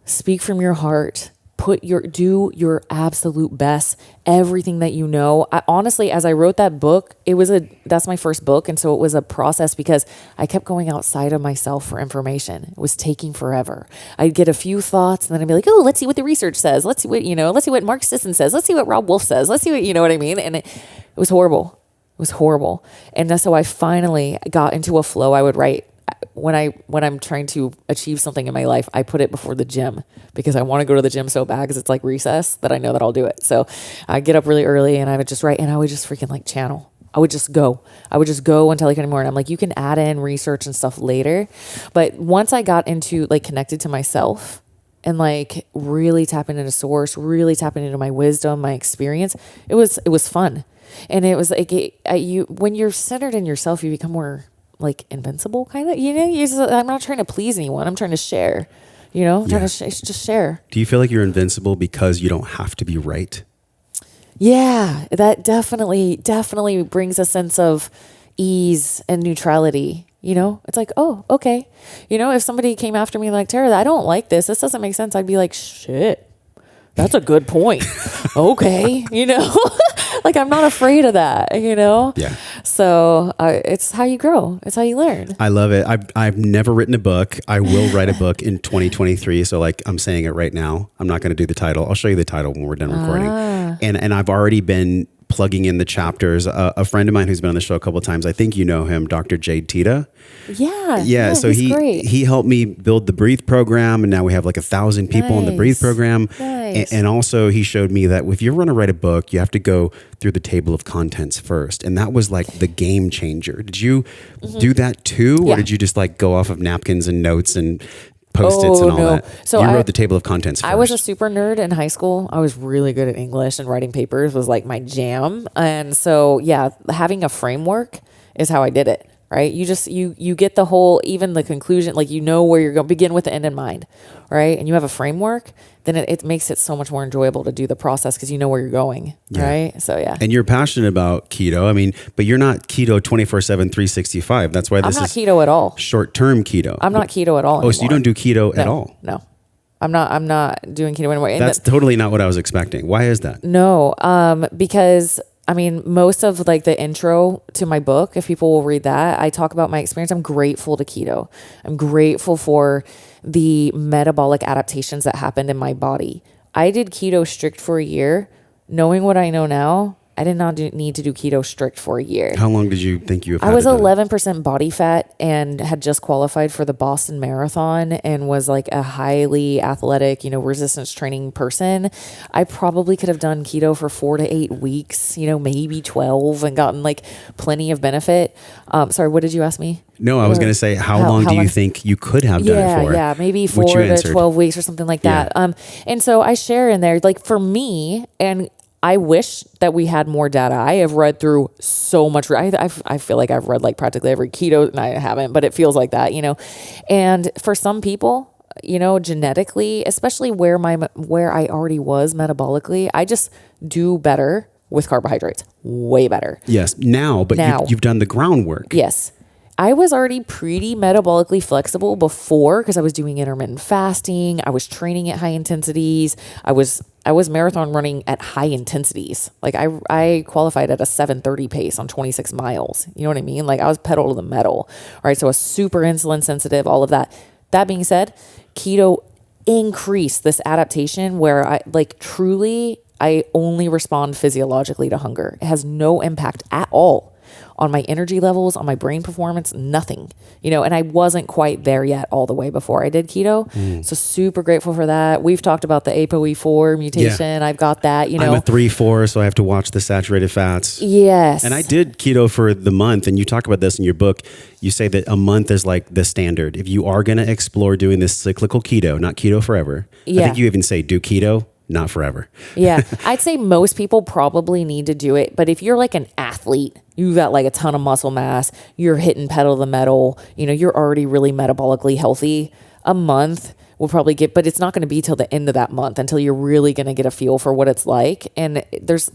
Speaker 2: speak from your heart. Do your absolute best, everything that you know. Honestly, as I wrote that book, that's my first book. And so it was a process because I kept going outside of myself for information. It was taking forever. I'd get a few thoughts and then I'd be like, oh, let's see what the research says. Let's see what Mark Sisson says. Let's see what Rob Wolf says. Let's see what, you know what I mean? And it was horrible. It was horrible. And that's how I finally got into a flow. I would write when I'm trying to achieve something in my life, I put it before the gym because I want to go to the gym so bad because it's like recess that I know that I'll do it. So I get up really early and I would just write and I would just freaking like channel. I would just go until I couldn't anymore. And I'm like, you can add in research and stuff later. But once I got into like connected to myself and like really tapping into source, really tapping into my wisdom, my experience, it was fun. And it was like, when you're centered in yourself, you become more like invincible kind of, you know, I'm not trying to please anyone. I'm trying to share, you know, I'm trying to just share.
Speaker 1: Do you feel like you're invincible because you don't have to be right?
Speaker 2: Yeah, that definitely brings a sense of ease and neutrality. It's like, oh, okay. If somebody came after me like, Tara, I don't like this. This doesn't make sense. I'd be like, shit, that's a good point. Okay. Like I'm not afraid of that,
Speaker 1: Yeah.
Speaker 2: So it's how you grow. It's how you learn.
Speaker 1: I love it. I've never written a book. I will write a book in 2023. So like I'm saying it right now. I'm not going to do the title. I'll show you the title when we're done recording. And I've already been plugging in the chapters. A friend of mine who's been on the show a couple of times, I think you know him, Dr. Jade Tita.
Speaker 2: Yeah.
Speaker 1: So he helped me build the Breathe program, and now we have like 1,000 people in the Breathe program.
Speaker 2: Nice.
Speaker 1: And also he showed me that if you're going to write a book, you have to go through the table of contents first. And that was like the game changer. Did you do that too? Or did you just like go off of napkins and notes and Post-its and all that?
Speaker 2: So
Speaker 1: you wrote the table of contents first.
Speaker 2: I was a super nerd in high school. I was really good at English, and writing papers was like my jam. And so, having a framework is how I did it. Right. You just, you get the whole, even the conclusion, like, where you're going to begin with the end in mind. Right. And you have a framework, then it makes it so much more enjoyable to do the process because you know where you're going. Yeah. Right. So, yeah.
Speaker 1: And you're passionate about keto. I mean, but you're not keto 24/7, 365. That's why this is
Speaker 2: keto at all.
Speaker 1: Short-term keto.
Speaker 2: I'm not keto at all.
Speaker 1: Oh, so you don't do keto at all?
Speaker 2: No. I'm not doing keto anymore. And
Speaker 1: that's totally not what I was expecting. Why is that?
Speaker 2: No. Because most of like the intro to my book, if people will read that, I talk about my experience. I'm grateful to keto. I'm grateful for the metabolic adaptations that happened in my body. I did keto strict for a year. Knowing what I know now, I did not need to do keto strict for a year.
Speaker 1: How long did you think you have had
Speaker 2: I was
Speaker 1: to do
Speaker 2: 11% body fat and had just qualified for the Boston Marathon and was like a highly athletic, resistance training person. I probably could have done keto for 4 to 8 weeks, maybe 12, and gotten like plenty of benefit. Sorry, what did you ask me?
Speaker 1: No, I was going to say, how long do you think you could have done it for?
Speaker 2: Yeah, maybe 4 to 12 weeks or something like that. And so I share in there, like for me, and I wish that we had more data. I have read through so much. I feel like I've read like practically every keto, and I haven't, but it feels like that, And for some people, genetically, especially where I already was metabolically, I just do better with carbohydrates, way better.
Speaker 1: Yes, but you've done the groundwork.
Speaker 2: Yes. I was already pretty metabolically flexible before because I was doing intermittent fasting. I was training at high intensities. I was marathon running at high intensities. Like I qualified at a 7:30 pace on 26 miles. You know what I mean? Like I was pedal to the metal. Right. So I was super insulin sensitive, all of that. That being said, keto increased this adaptation where I only respond physiologically to hunger. It has no impact at all on my energy levels, on my brain performance, nothing, and I wasn't quite there yet all the way before I did keto. So super grateful for that. We've talked about the ApoE4 mutation. Yeah. I've got that,
Speaker 1: I'm a 3/4, so I have to watch the saturated fats.
Speaker 2: Yes.
Speaker 1: And I did keto for the month, and you talk about this in your book. You say that a month is like the standard. If you are going to explore doing this cyclical keto, not keto forever. Yeah. I think you even say do keto, not forever.
Speaker 2: Yeah. I'd say most people probably need to do it. But if you're like an athlete, you got like a ton of muscle mass, you're hitting pedal to the metal, you're already really metabolically healthy, a month will probably but it's not going to be till the end of that month until you're really going to get a feel for what it's like. And there's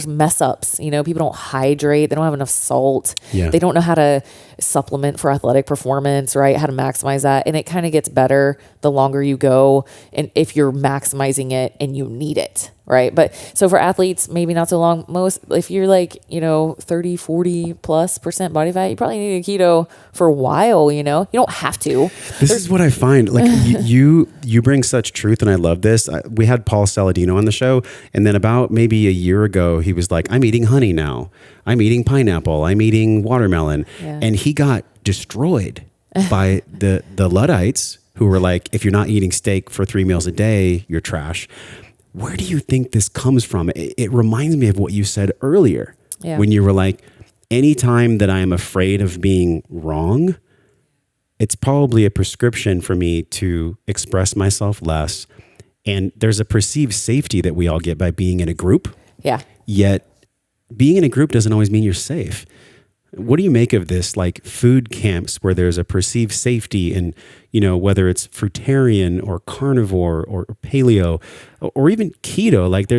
Speaker 2: mess ups, people don't hydrate. They don't have enough salt. Yeah. They don't know how to supplement for athletic performance, right? How to maximize that. And it kind of gets better the longer you go. And if you're maximizing it and you need it, right? But so for athletes, maybe not so long. If you're like, 30, 40+% body fat, you probably need a keto for a while, you don't have to.
Speaker 1: This is what I find. Like you bring such truth, and I love this. We had Paul Saladino on the show, and then about maybe a year ago, he was like, I'm eating honey now. I'm eating pineapple. I'm eating watermelon. Yeah. And he got destroyed by the Luddites who were like, if you're not eating steak for 3 meals a day, you're trash. Where do you think this comes from? It reminds me of what you said earlier when you were like, anytime that I am afraid of being wrong, it's probably a prescription for me to express myself less. And there's a perceived safety that we all get by being in a group.
Speaker 2: Yeah.
Speaker 1: Yet being in a group doesn't always mean you're safe. What do you make of this, like food camps where there's a perceived safety in, whether it's fruitarian or carnivore or paleo or even keto? Like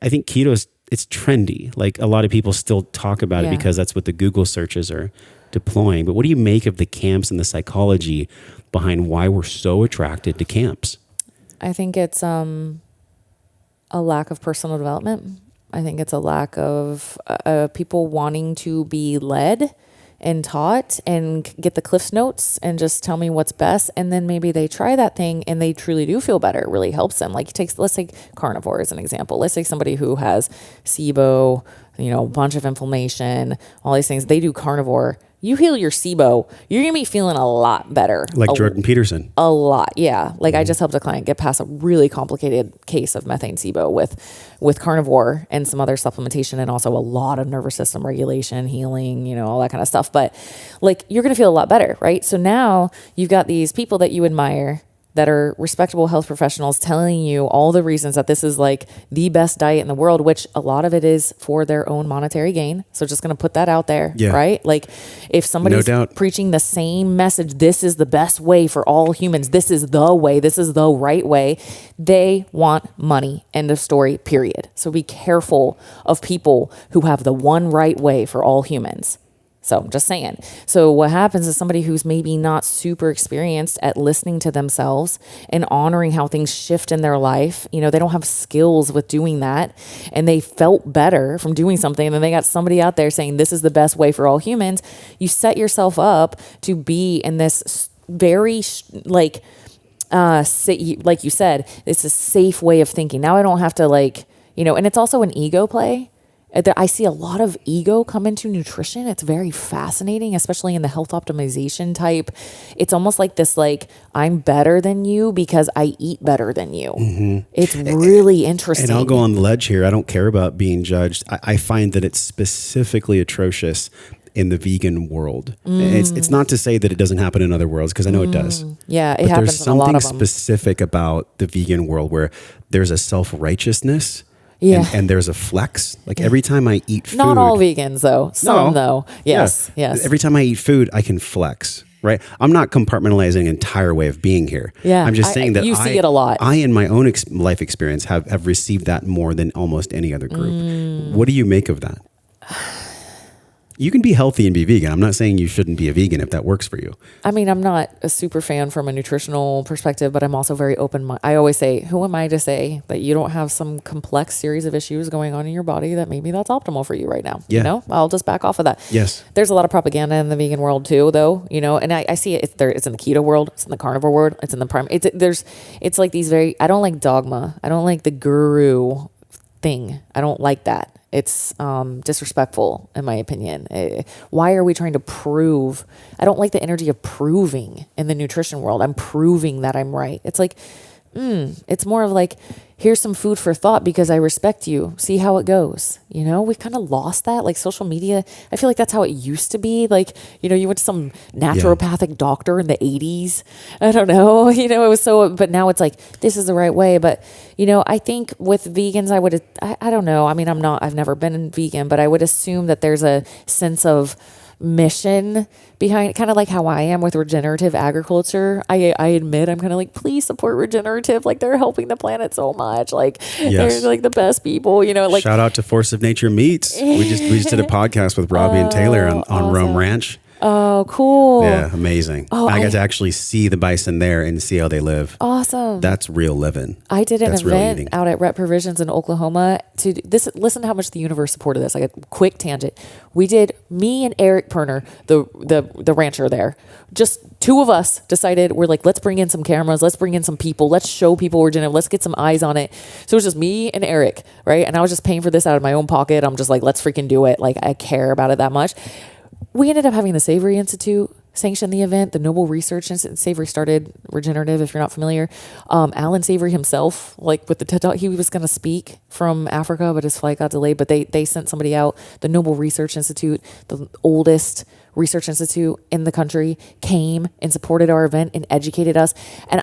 Speaker 1: I think keto is it's trendy. Like a lot of people still talk about it because that's what the Google searches are deploying. But what do you make of the camps and the psychology behind why we're so attracted to camps?
Speaker 2: I think it's a lack of personal development. I think it's a lack of people wanting to be led and taught and get the Cliff's Notes and just tell me what's best. And then maybe they try that thing and they truly do feel better. It really helps them. Like let's take carnivore as an example. Let's take somebody who has SIBO, a bunch of inflammation, all these things. They do carnivore. You heal your SIBO, you're going to be feeling a lot better.
Speaker 1: Like Jordan Peterson.
Speaker 2: A lot, yeah. Like I just helped a client get past a really complicated case of methane SIBO with carnivore and some other supplementation and also a lot of nervous system regulation, healing, all that kind of stuff. But like you're going to feel a lot better, right? So now you've got these people that you admire that are respectable health professionals telling you all the reasons that this is like the best diet in the world, which a lot of it is for their own monetary gain. So just going to put that out there, right? Like if somebody's preaching the same message, this is the best way for all humans. This is the way, this is the right way. They want money. End of story, period. So be careful of people who have the one right way for all humans. So I'm just saying. So what happens is somebody who's maybe not super experienced at listening to themselves and honoring how things shift in their life, they don't have skills with doing that, and they felt better from doing something, and then they got somebody out there saying this is the best way for all humans. You set yourself up to be in this very like you said, it's a safe way of thinking. Now I don't have to and it's also an ego play. I see a lot of ego come into nutrition. It's very fascinating, especially in the health optimization type. It's almost like this, I'm better than you because I eat better than you. Mm-hmm. It's really interesting.
Speaker 1: And I'll go on the ledge here. I don't care about being judged. I find that it's specifically atrocious in the vegan world. It's not to say that it doesn't happen in other worlds, because I know it does.
Speaker 2: Yeah, it happens in a lot of them.
Speaker 1: There's something specific about the vegan world where there's a self-righteousness.
Speaker 2: Yeah.
Speaker 1: And there's a flex. Like every time I eat food.
Speaker 2: Not all vegans though. Some though. Yes. Yeah. Yes.
Speaker 1: Every time I eat food, I can flex. Right. I'm not compartmentalizing an entire way of being here.
Speaker 2: Yeah.
Speaker 1: I'm just saying that
Speaker 2: you see it a lot.
Speaker 1: I in my own life experience have received that more than almost any other group. What do you make of that? You can be healthy and be vegan. I'm not saying you shouldn't be a vegan if that works for you.
Speaker 2: I mean, I'm not a super fan from a nutritional perspective, but I'm also very open. I always say, who am I to say that you don't have some complex series of issues going on in your body that maybe that's optimal for you right now?
Speaker 1: Yeah.
Speaker 2: I'll just back off of that.
Speaker 1: Yes.
Speaker 2: There's a lot of propaganda in the vegan world too, though, and I see it. It's in the keto world. It's in the carnivore world. It's in the prime. It's like these I don't like dogma. I don't like the guru thing. I don't like that. It's disrespectful, in my opinion. Why are we trying to prove? I don't like the energy of proving in the nutrition world. I'm proving that I'm right. It's like, it's more of like, here's some food for thought because I respect you. See how it goes. We've kind of lost that. Like social media, I feel like that's how it used to be. Like, you went to some naturopathic doctor in the 80s. I don't know. It was but now it's like, this is the right way. But, I think with vegans, I don't know. I mean, I've never been vegan, but I would assume that there's a sense of mission behind, kind of like how I am with regenerative agriculture. I admit I'm kind of like, please support regenerative. Like they're helping the planet so much. Like they're like the best people, like
Speaker 1: shout out to Force of Nature Meats. We just did a podcast with Robbie and Taylor on awesome. Rome Ranch.
Speaker 2: Oh, cool.
Speaker 1: Yeah, amazing. I got to actually see the bison there and see how they live.
Speaker 2: Awesome.
Speaker 1: That's real living.
Speaker 2: I did an event out at Rep Provisions in Oklahoma to this. Listen to how much the universe supported this. Like a quick tangent. We did, me and Eric Perner, the rancher there. Just two of us decided, we're like, let's bring in some cameras. Let's bring in some people. Let's show people regenerative. Let's get some eyes on it. So it was just me and Eric, right? And I was just paying for this out of my own pocket. I'm just like, let's freaking do it. Like I care about it that much. We ended up having the Savory Institute sanction the event. The Noble Research Institute. Savory started regenerative, if you're not familiar. Alan Savory himself, like with the TED Talk, he was going to speak from Africa, but his flight got delayed. But they sent somebody out. The Noble Research Institute, the oldest research institute in the country, came and supported our event and educated us. And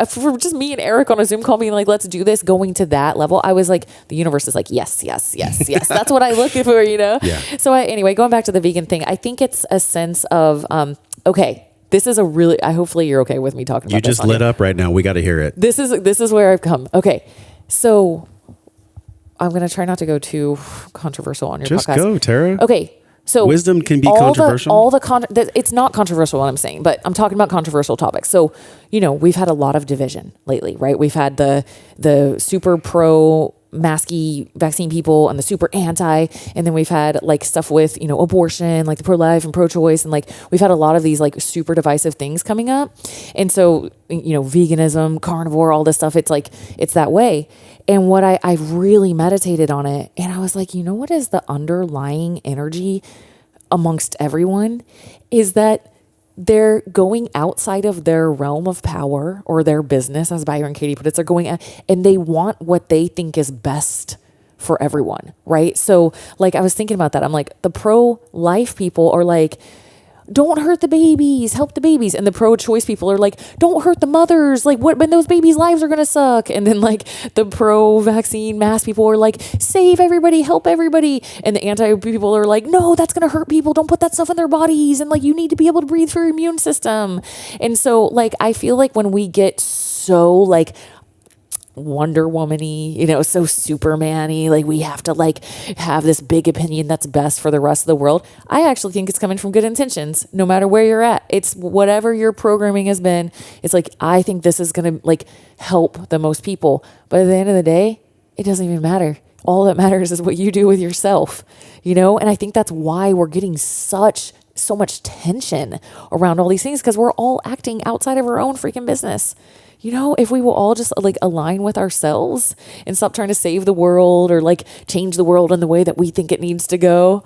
Speaker 2: for just me and Eric on a Zoom call being like, let's do this, going to that level, I was like, the universe is like, yes. That's what I look for, Yeah. So anyway, going back to the vegan thing, I think it's a sense of, okay, this is hopefully you're okay with me talking about this.
Speaker 1: You just lit up right now. We got to hear it.
Speaker 2: This is where I've come. Okay. So I'm going to try not to go too controversial on your
Speaker 1: Just
Speaker 2: podcast.
Speaker 1: go, Tara.
Speaker 2: Okay. So
Speaker 1: wisdom can be controversial.
Speaker 2: It's not controversial what I'm saying, but I'm talking about controversial topics. So, we've had a lot of division lately, right? We've had the super pro masky vaccine people and the super anti, and then we've had like stuff with, abortion, like the pro-life and pro-choice. And like, we've had a lot of these like super divisive things coming up. And so, veganism, carnivore, all this stuff, it's like, it's that way. And what I really meditated on it, and I was like, what is the underlying energy amongst everyone is that they're going outside of their realm of power or their business, as Byron Katie put it. They're going out and they want what they think is best for everyone, right? So like I was thinking about that. I'm like, the pro-life people are like, don't hurt the babies, help the babies. And the pro-choice people are like, don't hurt the mothers. Like when those babies' lives are going to suck. And then like the pro-vaccine mass people are like, save everybody, help everybody. And the anti people are like, no, that's going to hurt people. Don't put that stuff in their bodies. And like, you need to be able to breathe for your immune system. And so like, I feel like when we get so like Wonder Woman-y, so Superman-y, like we have to like have this big opinion that's best for the rest of the world. I actually think it's coming from good intentions, no matter where you're at. It's whatever your programming has been. It's like, I think this is going to like help the most people. But at the end of the day, it doesn't even matter. All that matters is what you do with yourself, And I think that's why we're getting so much tension around all these things, because we're all acting outside of our own freaking business. If we will all just like align with ourselves and stop trying to save the world or like change the world in the way that we think it needs to go,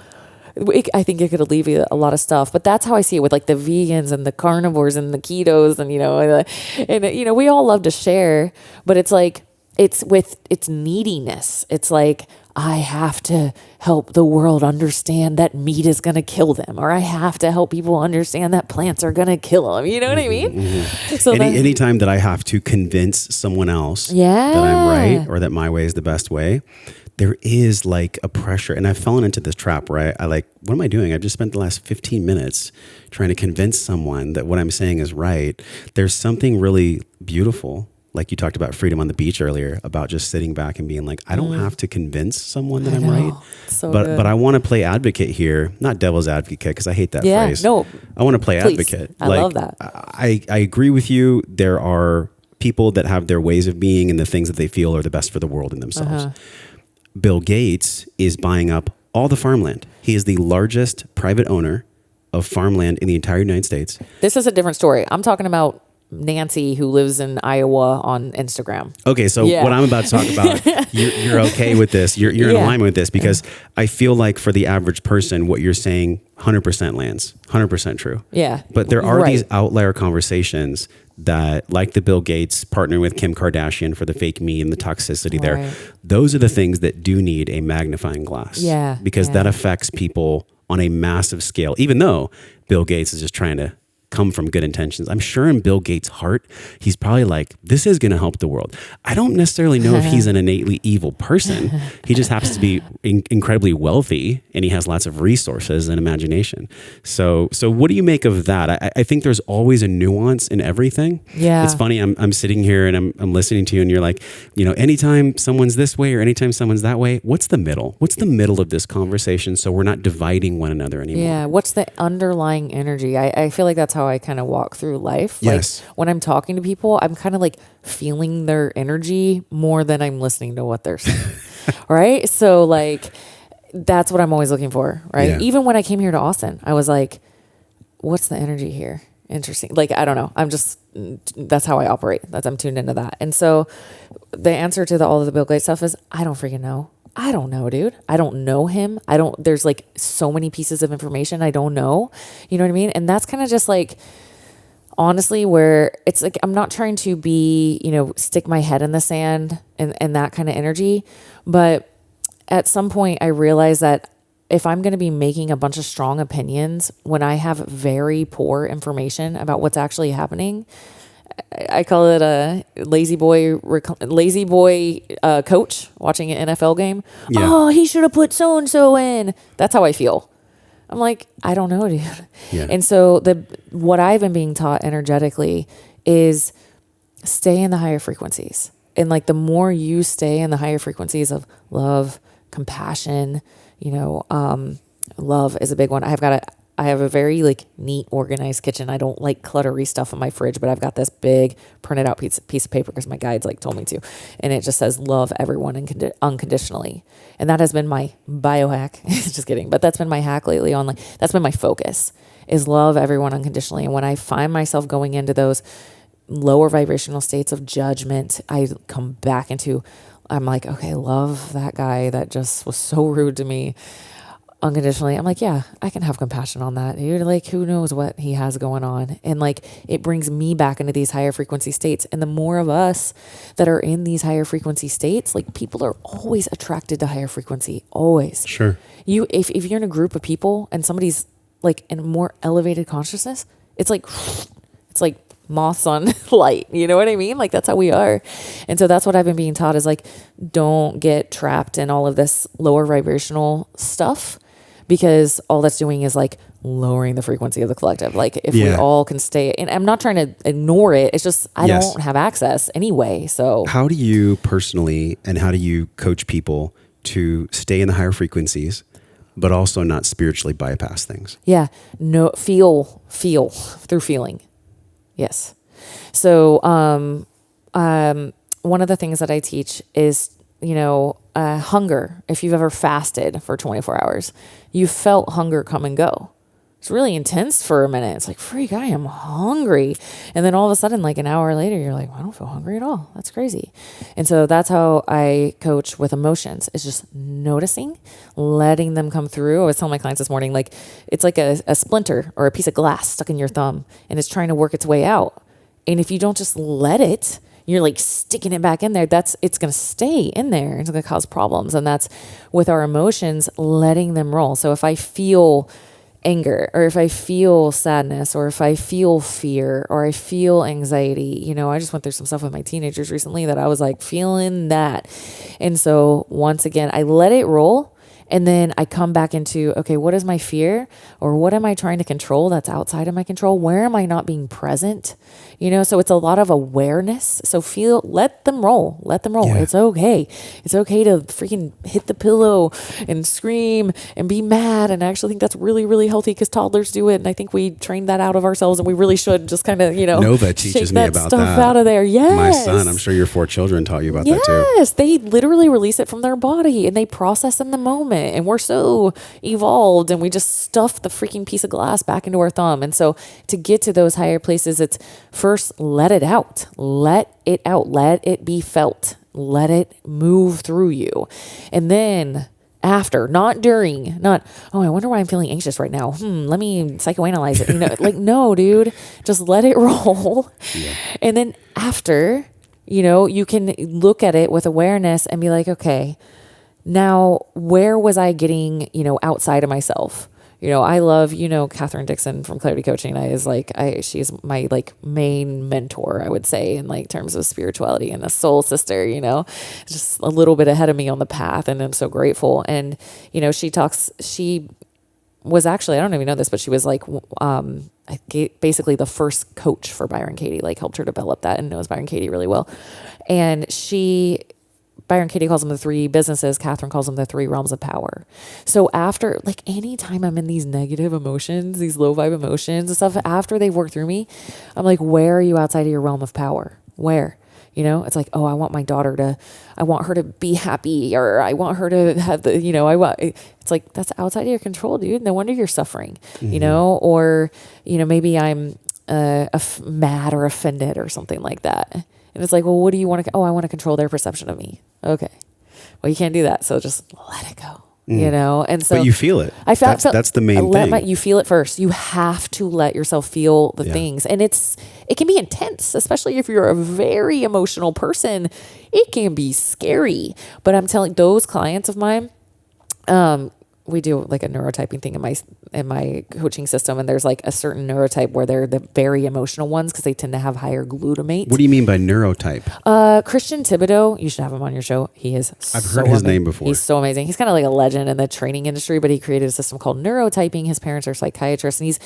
Speaker 2: I think it could alleviate a lot of stuff. But that's how I see it with like the vegans and the carnivores and the ketos and, we all love to share, but it's like, it's neediness. It's like, I have to help the world understand that meat is going to kill them, or I have to help people understand that plants are going to kill them. You know what I mean?
Speaker 1: Mm-hmm. So anytime that I have to convince someone else that I'm right or that my way is the best way, there is like a pressure. And I've fallen into this trap where I like, what am I doing? I've just spent the last 15 minutes trying to convince someone that what I'm saying is right. There's something really beautiful. Like you talked about freedom on the beach earlier, about just sitting back and being like, I don't have to convince someone that I'm right. But I want to play advocate here, not devil's advocate, because I hate that phrase. No, I want to play advocate.
Speaker 2: I love that.
Speaker 1: I agree with you. There are people that have their ways of being and the things that they feel are the best for the world and themselves. Bill Gates is buying up all the farmland. He is the largest private owner of farmland in the entire United States.
Speaker 2: This is a different story. I'm talking about Nancy, who lives in Iowa, on Instagram.
Speaker 1: Okay, so what I'm about to talk about, you're okay with this. You're in alignment with this, because I feel like for the average person, what you're saying 100% lands, 100% true.
Speaker 2: Yeah.
Speaker 1: But there are these outlier conversations that, like the Bill Gates partnering with Kim Kardashian for the fake me and the toxicity there. Those are the things that do need a magnifying glass.
Speaker 2: Yeah.
Speaker 1: Because that affects people on a massive scale, even though Bill Gates is just trying to come from good intentions. I'm sure in Bill Gates' heart, he's probably like, this is going to help the world. I don't necessarily know if he's an innately evil person. He just happens to be incredibly wealthy, and he has lots of resources and imagination. So what do you make of that? I think there's always a nuance in everything.
Speaker 2: Yeah.
Speaker 1: It's funny. I'm sitting here and I'm listening to you, and you're like, anytime someone's this way or anytime someone's that way, what's the middle? What's the middle of this conversation, so we're not dividing one another anymore?
Speaker 2: Yeah. What's the underlying energy? I feel like that's how I kind of walk through life.
Speaker 1: Yes.
Speaker 2: Like when I'm talking to people, I'm kind of like feeling their energy more than I'm listening to what they're saying. Right. So like, that's what I'm always looking for. Right.
Speaker 1: Yeah.
Speaker 2: Even when I came here to Austin, I was like, what's the energy here? Interesting. Like, I don't know. That's how I operate. I'm tuned into that. And so the answer to all of the Bill Gates stuff is, I don't freaking know. I don't know, dude. I don't know him. There's like so many pieces of information I don't know. You know what I mean? And that's kind of just like, honestly, where it's like, I'm not trying to be, stick my head in the sand and that kind of energy. But at some point I realized that if I'm going to be making a bunch of strong opinions when I have very poor information about what's actually happening, I call it a lazy boy coach watching an NFL game. Yeah. Oh, he should have put so-and-so in. That's how I feel. I'm like, I don't know, dude. Yeah. And so what I've been being taught energetically is stay in the higher frequencies. And like the more you stay in the higher frequencies of love, compassion, love is a big one. I have a very like neat, organized kitchen. I don't like cluttery stuff in my fridge, but I've got this big printed out piece of paper because my guides like told me to. And it just says love everyone unconditionally. And that has been my biohack. Just kidding. But that's been my hack lately on that's been my focus is love everyone unconditionally. And when I find myself going into those lower vibrational states of judgment, I come back into, I'm like, okay, love that guy that just was so rude to me unconditionally. I'm like, yeah, I can have compassion on that. You're like, who knows what he has going on? And like, it brings me back into these higher frequency states. And the more of us that are in these higher frequency states, like people are always attracted to higher frequency, always.
Speaker 1: Sure.
Speaker 2: If you're in a group of people and somebody's like in a more elevated consciousness, it's like moths on light. You know what I mean? Like that's how we are. And so that's what I've been being taught is like, don't get trapped in all of this lower vibrational stuff, because all that's doing is like lowering the frequency of the collective. Like if we all can stay, and I'm not trying to ignore it. It's just, I don't have access anyway. So how
Speaker 1: do you personally, and how do you coach people to stay in the higher frequencies, but also not spiritually bypass things?
Speaker 2: Yeah. No, feel through feeling. Yes. So, one of the things that I teach is, hunger. If you've ever fasted for 24 hours, you felt hunger come and go. It's really intense for a minute. It's like, freak, I am hungry. And then all of a sudden, like an hour later, you're like, I don't feel hungry at all. That's crazy. And so that's how I coach with emotions. It's just noticing, letting them come through. I was telling my clients this morning, like it's like a splinter or a piece of glass stuck in your thumb and it's trying to work its way out. And if you don't just let it, you're like sticking it back in there, it's going to stay in there. It's going to cause problems. And that's with our emotions, letting them roll. So if I feel anger, or if I feel sadness, or if I feel fear, or I feel anxiety, I just went through some stuff with my teenagers recently that I was like feeling that. And so once again, I let it roll. And then I come back into, okay, what is my fear? Or what am I trying to control that's outside of my control? Where am I not being present? So it's a lot of awareness. So let them roll. Yeah. It's okay. It's okay to freaking hit the pillow and scream and be mad. And I actually think that's really, really healthy because toddlers do it. And I think we train that out of ourselves and we really should just kind of,
Speaker 1: Nova teaches me about
Speaker 2: stuff out of there. Yes.
Speaker 1: My son, I'm sure your 4 children taught you about that too.
Speaker 2: Yes. They literally release it from their body and they process in the moment. And we're so evolved and we just stuff the freaking piece of glass back into our thumb. And so to get to those higher places, it's first let it out. Let it out. Let it be felt. Let it move through you. And then after, not during, not, oh, I wonder why I'm feeling anxious right now. Let me psychoanalyze it. Like, no, dude, just let it roll. Yeah. And then after, you can look at it with awareness and be like, okay, now, where was I getting, outside of myself? I love, Catherine Dixon from Clarity Coaching. She's my like main mentor, I would say, in like terms of spirituality and a soul sister, just a little bit ahead of me on the path. And I'm so grateful. And, she was actually, I don't even know this, but she was like, basically the first coach for Byron Katie, like helped her develop that and knows Byron Katie really well. And Byron Katie calls them the 3 businesses. Catherine calls them the 3 realms of power. So after, like anytime I'm in these negative emotions, these low vibe emotions and stuff, after they've worked through me, I'm like, where are you outside of your realm of power? Where? It's like, oh, I want her to be happy, or I want her to have it's like, that's outside of your control, dude. No wonder you're suffering, or, maybe I'm mad or offended or something like that. And it's like, well, what do you want to, I want to control their perception of me. Okay. Well, you can't do that. So just let it go, And so,
Speaker 1: but you feel it. That's the main thing.
Speaker 2: You feel it first. You have to let yourself feel the things. And it can be intense, especially if you're a very emotional person. It can be scary. But I'm telling those clients of mine, we do like a neurotyping thing in my coaching system, and there's like a certain neurotype where they're the very emotional ones because they tend to have higher glutamate.
Speaker 1: What do you mean by neurotype?
Speaker 2: Christian Thibodeau, you should have him on your show.
Speaker 1: I've heard his name before.
Speaker 2: He's so amazing. He's kind of like a legend in the training industry, but he created a system called neurotyping. His parents are psychiatrists, and he's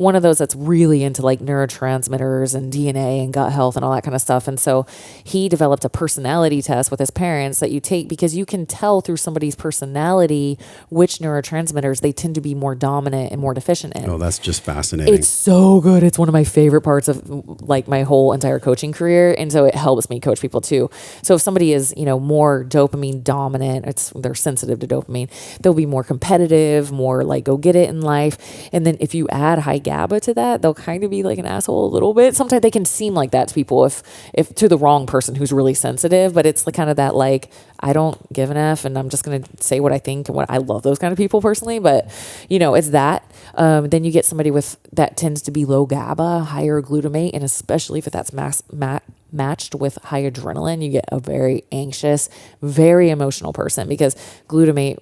Speaker 2: one of those that's really into like neurotransmitters and DNA and gut health and all that kind of stuff. And so he developed a personality test with his parents that you take because you can tell through somebody's personality which neurotransmitters they tend to be more dominant and more deficient in.
Speaker 1: Oh, that's just fascinating.
Speaker 2: It's so good. It's one of my favorite parts of like my whole entire coaching career. And so it helps me coach people too. So if somebody is, more dopamine dominant, they're sensitive to dopamine, they'll be more competitive, more like go get it in life. And then if you add high GABA to that, they'll kind of be like an asshole a little bit. Sometimes they can seem like that to people if to the wrong person who's really sensitive, but it's the kind of that like, I don't give an F and I'm just going to say what I think and what I love those kind of people personally. But it's that, then you get somebody with that tends to be low GABA, higher glutamate. And especially if that's matched with high adrenaline, you get a very anxious, very emotional person because glutamate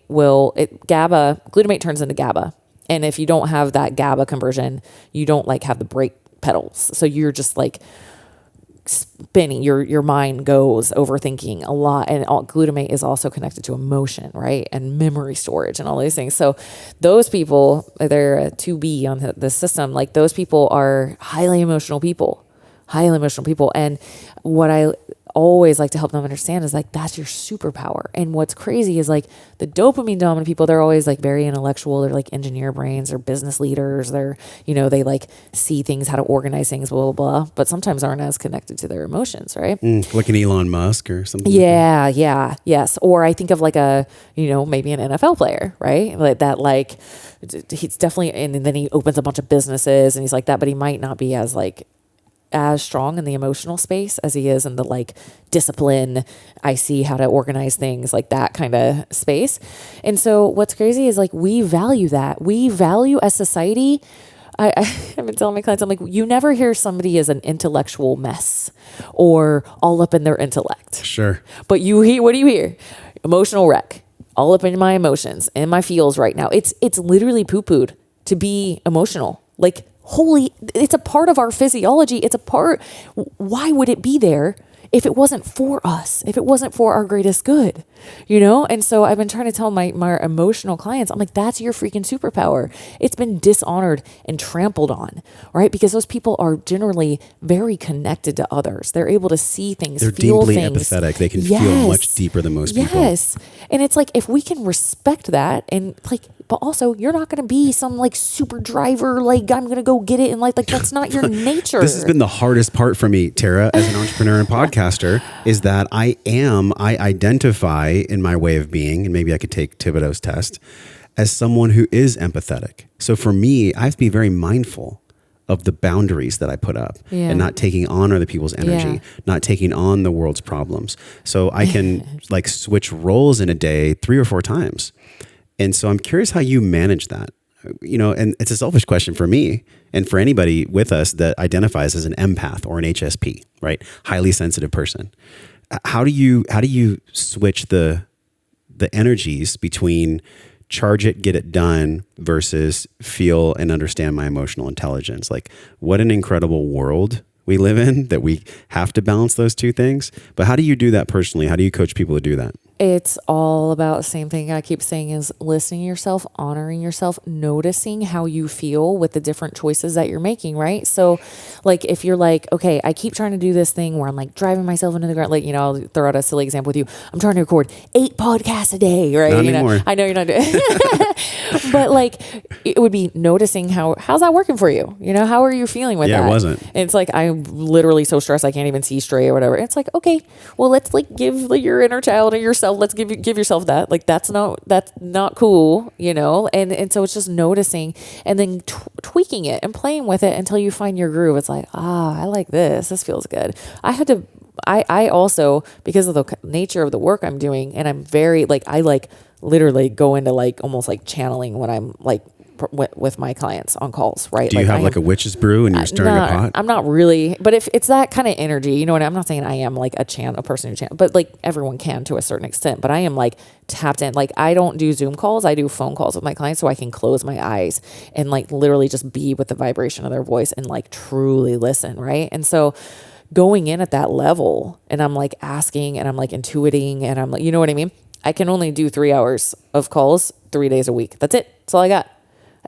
Speaker 2: turns into GABA. And if you don't have that GABA conversion, you don't like have the brake pedals. So you're just like spinning, your mind goes overthinking a lot. And glutamate is also connected to emotion, right? And memory storage and all these things. So those people, they're a 2B on the system. Like those people are highly emotional people. And what I always like to help them understand is like, that's your superpower. And what's crazy is like the dopamine dominant people, they're always like very intellectual. They're like engineer brains, they're business leaders. They're, they like see things, how to organize things, blah, blah, blah, but sometimes aren't as connected to their emotions. Right.
Speaker 1: Like an Elon Musk or something.
Speaker 2: Yeah. Like yeah. Yes. Or I think of like maybe an NFL player, right? Like that, like he's definitely, and then he opens a bunch of businesses and he's like that, but he might not be as strong in the emotional space as he is in the like discipline. I see how to organize things, like that kind of space. And so what's crazy is like, we value that. We value as society. I've been telling my clients, I'm like, you never hear somebody as an intellectual mess or all up in their intellect.
Speaker 1: Sure.
Speaker 2: But what do you hear? Emotional wreck, all up in my emotions and my feels right now. It's literally poo-pooed to be emotional. Like, it's a part of our physiology. It's a part. Why would it be there if it wasn't for us, if it wasn't for our greatest good, And so I've been trying to tell my emotional clients, I'm like, that's your freaking superpower. It's been dishonored and trampled on, right? Because those people are generally very connected to others. They're able to see things,
Speaker 1: they're
Speaker 2: feel
Speaker 1: deeply
Speaker 2: things.
Speaker 1: Empathetic. They can feel much deeper than most people.
Speaker 2: Yes. And it's like, if we can respect that and like, but also you're not going to be some like super driver, like I'm going to go get it. And like that's not your nature.
Speaker 1: This has been the hardest part for me, Tara, as an entrepreneur and podcaster, is that I identify in my way of being, and maybe I could take Thibodeau's test, as someone who is empathetic. So for me, I have to be very mindful of the boundaries that I put up and not taking on other people's energy, not taking on the world's problems. So I can like switch roles in a day 3 or 4 times. And so I'm curious how you manage that, and it's a selfish question for me and for anybody with us that identifies as an empath or an HSP, right? Highly sensitive person. How do you switch the energies between charge it, get it done versus feel and understand my emotional intelligence? Like, what an incredible world we live in that we have to balance those two things. But how do you do that personally? How do you coach people to do that?
Speaker 2: It's all about the same thing I keep saying is listening to yourself, honoring yourself, noticing how you feel with the different choices that you're making, right? So like if you're like, okay, I keep trying to do this thing where I'm like driving myself into the ground, like, I'll throw out a silly example with you. I'm trying to record 8 podcasts a day, right?
Speaker 1: Not anymore.
Speaker 2: I know you're not doing but like it would be noticing how's that working for you? How are you feeling with that?
Speaker 1: Yeah, it wasn't.
Speaker 2: It's like, I'm literally so stressed I can't even see straight or whatever. It's like, okay, well, let's like give your inner child or yourself, let's give yourself that. Like, that's not cool, And so it's just noticing and then tweaking it and playing with it until you find your groove. It's like, I like this. This feels good. I also, because of the nature of the work I'm doing, and I'm very like, I like literally go into like almost like channeling when I'm like with my clients on calls, right?
Speaker 1: Do you have like a witch's brew and you're stirring a pot?
Speaker 2: I'm not really, but if it's that kind of energy, I'm not saying I am like a person who channel, but like everyone can to a certain extent, but I am like tapped in. Like, I don't do Zoom calls. I do phone calls with my clients so I can close my eyes and like literally just be with the vibration of their voice and like truly listen. Right. And so going in at that level and I'm like asking and I'm like intuiting and I'm like, you know what I mean? I can only do 3 hours of calls 3 days a week. That's it. That's all I got.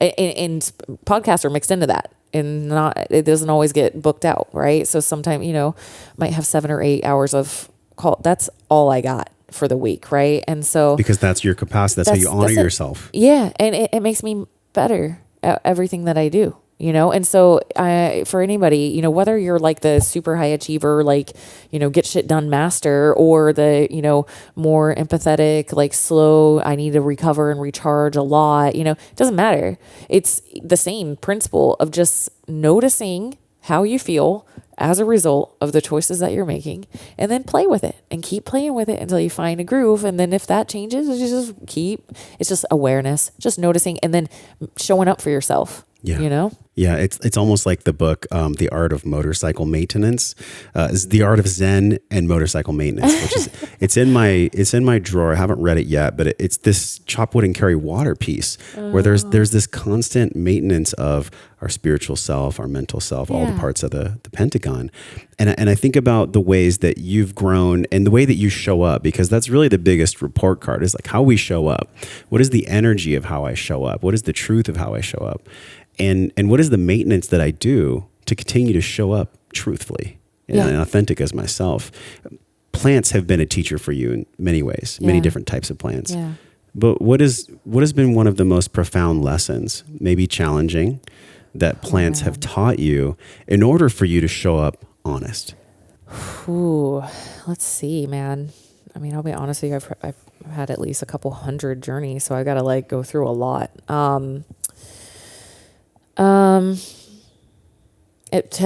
Speaker 2: And podcasts are mixed into that. and it doesn't always get booked out, right? So sometimes, might have 7 or 8 hours of call. That's all I got for the week, right? And so
Speaker 1: because that's your capacity. That's how you honor yourself.
Speaker 2: Yeah, and it makes me better at everything that I do. And so for anybody, whether you're like the super high achiever, like, get shit done master, or the, more empathetic, like slow, I need to recover and recharge a lot, it doesn't matter. It's the same principle of just noticing how you feel as a result of the choices that you're making, and then play with it and keep playing with it until you find a groove. And then if that changes, it's just awareness, just noticing, and then showing up for yourself.
Speaker 1: Yeah. Yeah. It's almost like the book, The Art of Motorcycle Maintenance, is The Art of Zen and Motorcycle Maintenance, which is, it's in my drawer. I haven't read it yet, but it's this chop wood and carry water piece where there's this constant maintenance of our spiritual self, our mental self, all the parts of the Pentagon. And I think about the ways that you've grown and the way that you show up, because that's really the biggest report card, is like how we show up. What is the energy of how I show up? What is the truth of how I show up? And what is the maintenance that I do to continue to show up truthfully and authentic as myself? Plants have been a teacher for you in many ways, many different types of plants. Yeah. But what has been one of the most profound lessons, maybe challenging, that plants have taught you in order for you to show up honest?
Speaker 2: Ooh, let's see, man. I mean, I'll be honest with you. I've had at least a couple hundred journeys, so I got to like go through a lot. To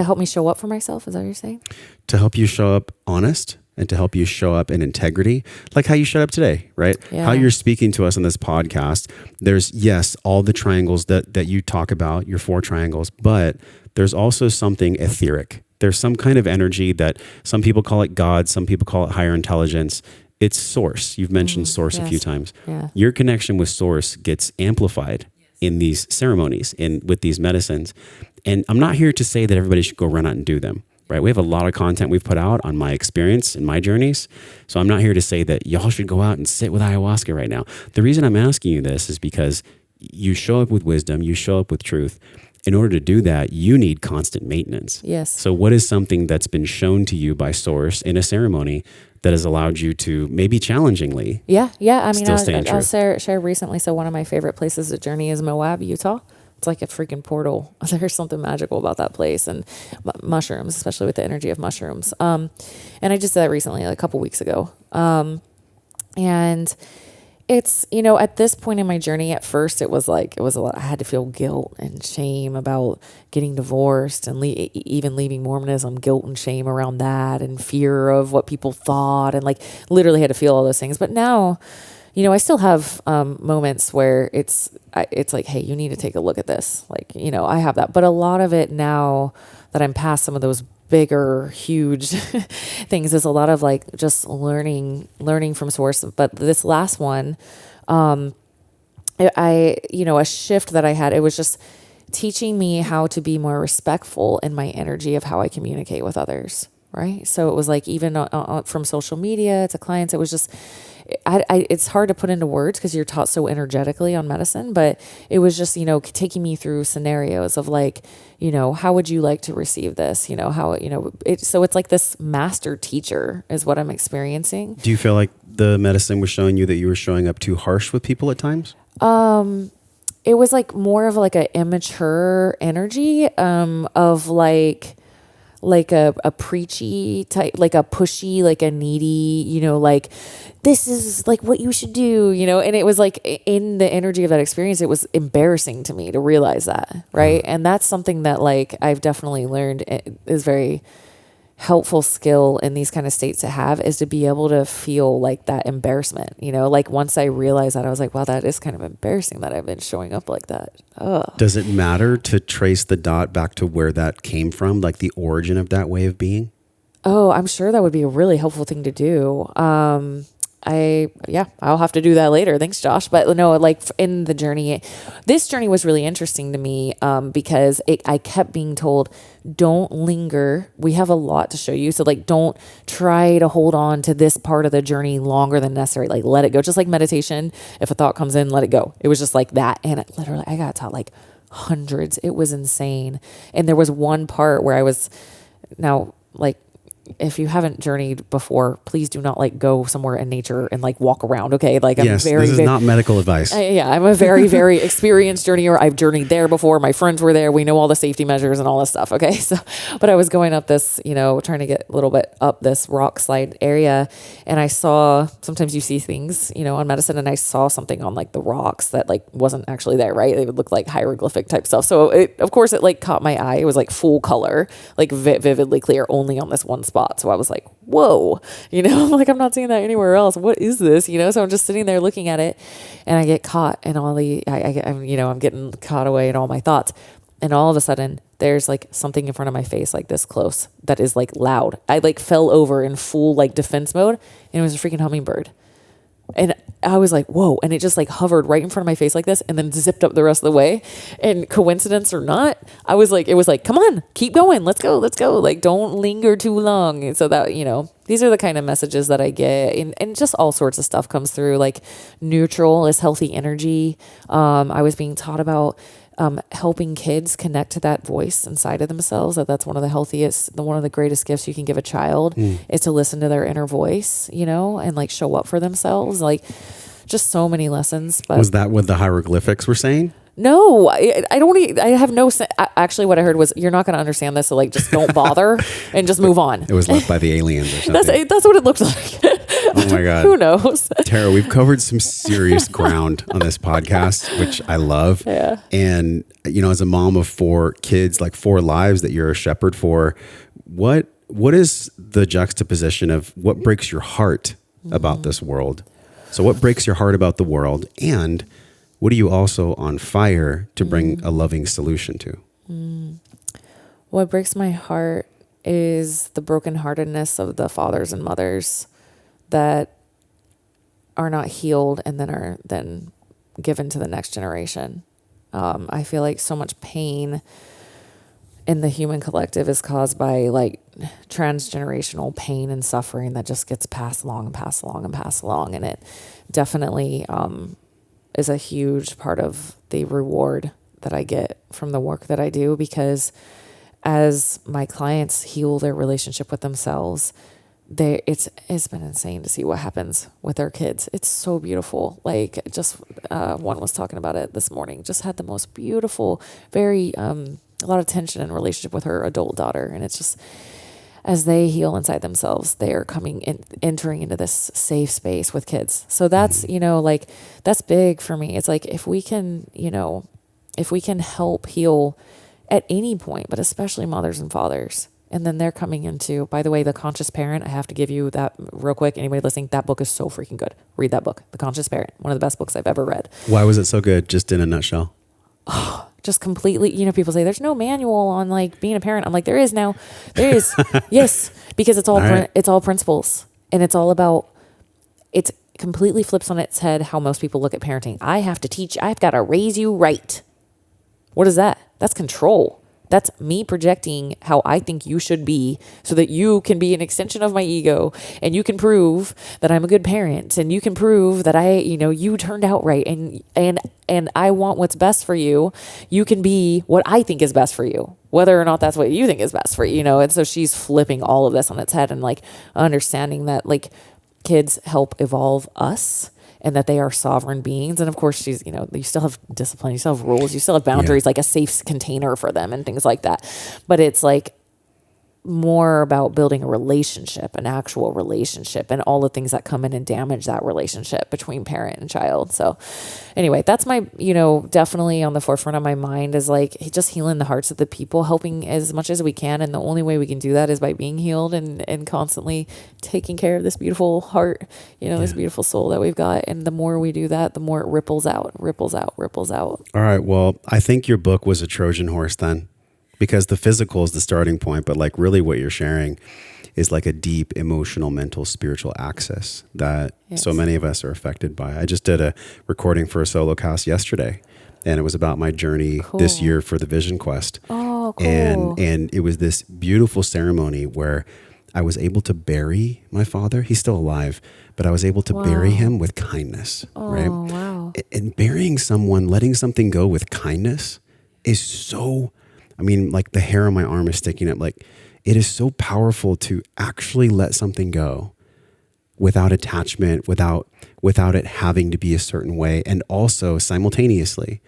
Speaker 2: help me show up for myself, is that what you're saying?
Speaker 1: To help you show up honest and to help you show up in integrity, like how you showed up today, right? Yeah. How you're speaking to us on this podcast. There's, yes, all the triangles that you talk about, your 4 triangles, but there's also something etheric. There's some kind of energy that some people call it God, some people call it higher intelligence. It's source. You've mentioned source a few times. Yeah. Your connection with source gets amplified in these ceremonies, with these medicines. And I'm not here to say that everybody should go run out and do them, right? We have a lot of content we've put out on my experience and my journeys. So I'm not here to say that y'all should go out and sit with ayahuasca right now. The reason I'm asking you this is because you show up with wisdom, you show up with truth. In order to do that, you need constant maintenance.
Speaker 2: Yes.
Speaker 1: So what is something that's been shown to you by source in a ceremony that has allowed you to, maybe challengingly,
Speaker 2: I mean,
Speaker 1: I'll
Speaker 2: share recently. So one of my favorite places to journey is Moab, Utah. It's like a freaking portal. There's something magical about that place, and mushrooms, especially with the energy of mushrooms. And I just did that recently, like a couple weeks ago. And it's, at this point in my journey, at first it was a lot. I had to feel guilt and shame about getting divorced and even leaving Mormonism, guilt and shame around that, and fear of what people thought, and like literally had to feel all those things. But now, I still have moments where it's like, hey, you need to take a look at this. Like, I have that. But a lot of it now that I'm past some of those bigger, huge things is a lot of like just learning from source. But this last one, a shift that I had, it was just teaching me how to be more respectful in my energy of how I communicate with others. Right. So it was like, even from social media to clients, it was just, it's hard to put into words because you're taught so energetically on medicine, but it was just, taking me through scenarios of like, how would you like to receive this? So it's like this master teacher is what I'm experiencing.
Speaker 1: Do you feel like the medicine was showing you that you were showing up too harsh with people at times?
Speaker 2: It was like more of like an immature energy, of like a preachy type, like a pushy, like a needy, like this is like what you should do, and it was like in the energy of that experience, it was embarrassing to me to realize that. Right. And that's something that like I've definitely learned is very helpful skill in these kind of states to have, is to be able to feel like that embarrassment, like once I realized that, I was like, wow, that is kind of embarrassing that I've been showing up like that. Ugh.
Speaker 1: Does it matter to trace the dot back to where that came from, like the origin of that way of being?
Speaker 2: Oh, I'm sure that would be a really helpful thing to do. I'll have to do that later. Thanks, Josh. But no, like in the journey, this journey was really interesting to me, because I kept being told, don't linger. We have a lot to show you. So like, don't try to hold on to this part of the journey longer than necessary. Like, let it go. Just like meditation. If a thought comes in, let it go. It was just like that. And I got taught like, hundreds. It was insane. And there was one part where I was now like, if you haven't journeyed before, please do not like go somewhere in nature and like walk around. Okay. Like I'm
Speaker 1: this is not medical advice.
Speaker 2: I'm a very, very experienced journeyer. I've journeyed there before. My friends were there. We know all the safety measures and all this stuff. Okay. So, but I was going up this, trying to get a little bit up this rock slide area. And I saw, sometimes you see things, on medicine, and I saw something on like the rocks that like wasn't actually there, right? They would look like hieroglyphic type stuff. So of course it like caught my eye. It was like full color, like vividly clear, only on this one spot. So I was like, whoa, like I'm not seeing that anywhere else. What is this? So I'm just sitting there looking at it, and I get caught in all I'm getting caught away in all my thoughts. And all of a sudden there's like something in front of my face, like this close, that is like loud. I like fell over in full like defense mode, and it was a freaking hummingbird. And I was like, whoa. And it just like hovered right in front of my face like this, and then zipped up the rest of the way. And coincidence or not, it was like, come on, keep going. Let's go. Like, don't linger too long. And so that, these are the kind of messages that I get, and just all sorts of stuff comes through. Like neutral is healthy energy. I was being taught about helping kids connect to that voice inside of themselves. That's one of the healthiest, one of the greatest gifts you can give a child is to listen to their inner voice, and like show up for themselves. Like just so many lessons. But
Speaker 1: was that what the hieroglyphics were saying?
Speaker 2: No, I have no, actually what I heard was, you're not going to understand this. So like, just don't bother and just move on.
Speaker 1: It was left by the aliens or something.
Speaker 2: That's what it looked like.
Speaker 1: Oh my God.
Speaker 2: Who knows?
Speaker 1: Tara, we've covered some serious ground on this podcast, which I love.
Speaker 2: Yeah.
Speaker 1: And, as a mom of 4 kids, like 4 lives that you're a shepherd for, what is the juxtaposition of what breaks your heart about this world? So what breaks your heart about the world? And what are you also on fire to bring a loving solution to?
Speaker 2: What breaks my heart is the brokenheartedness of the fathers and mothers that are not healed and then are then given to the next generation. I feel like so much pain in the human collective is caused by like transgenerational pain and suffering that just gets passed along and passed along and passed along. And it definitely is a huge part of the reward that I get from the work that I do, because as my clients heal their relationship with themselves, it's been insane to see what happens with their kids. It's so beautiful. Like just one was talking about it this morning, just had the most beautiful, very a lot of tension in relationship with her adult daughter. And it's just, as they heal inside themselves, they are entering into this safe space with kids. So that's, like that's big for me. It's like, if we can help heal at any point, but especially mothers and fathers, and then they're coming into, by the way, The Conscious Parent. I have to give you that real quick. Anybody listening, that book is so freaking good. Read that book, The Conscious Parent. One of the best books I've ever read.
Speaker 1: Why was it so good? Just in a nutshell.
Speaker 2: Oh, just completely, people say there's no manual on like being a parent. I'm like, there is now. There is. Yes, because it's it's all principles, and it's all about, it's completely flips on its head how most people look at parenting. I have to teach, I've got to raise you right. What is that? That's control. That's me projecting how I think you should be so that you can be an extension of my ego, and you can prove that I'm a good parent, and you can prove that you turned out right, and I want what's best for you. You can be what I think is best for you, whether or not that's what you think is best for you, And so she's flipping all of this on its head and like understanding that like kids help evolve us, and that they are sovereign beings. And of course she's, you still have discipline, you still have rules, you still have boundaries, like a safe container for them and things like that. But it's like more about building a relationship, an actual relationship, and all the things that come in and damage that relationship between parent and child. So anyway, that's my, definitely on the forefront of my mind, is like just healing the hearts of the people, helping as much as we can. And the only way we can do that is by being healed and constantly taking care of this beautiful heart, this beautiful soul that we've got. And the more we do that, the more it ripples out. All
Speaker 1: right. Well, I think your book was a Trojan horse then, because the physical is the starting point, but like really what you're sharing is like a deep emotional, mental, spiritual access that so many of us are affected by. I just did a recording for a solo cast yesterday, and it was about my journey this year for the Vision Quest.
Speaker 2: Oh, cool.
Speaker 1: And it was this beautiful ceremony where I was able to bury my father. He's still alive, but I was able to bury him with kindness, right?
Speaker 2: Wow.
Speaker 1: And burying someone, letting something go with kindness is so, I mean, like the hair on my arm is sticking up. Like it is so powerful to actually let something go without attachment, without it having to be a certain way. And also simultaneously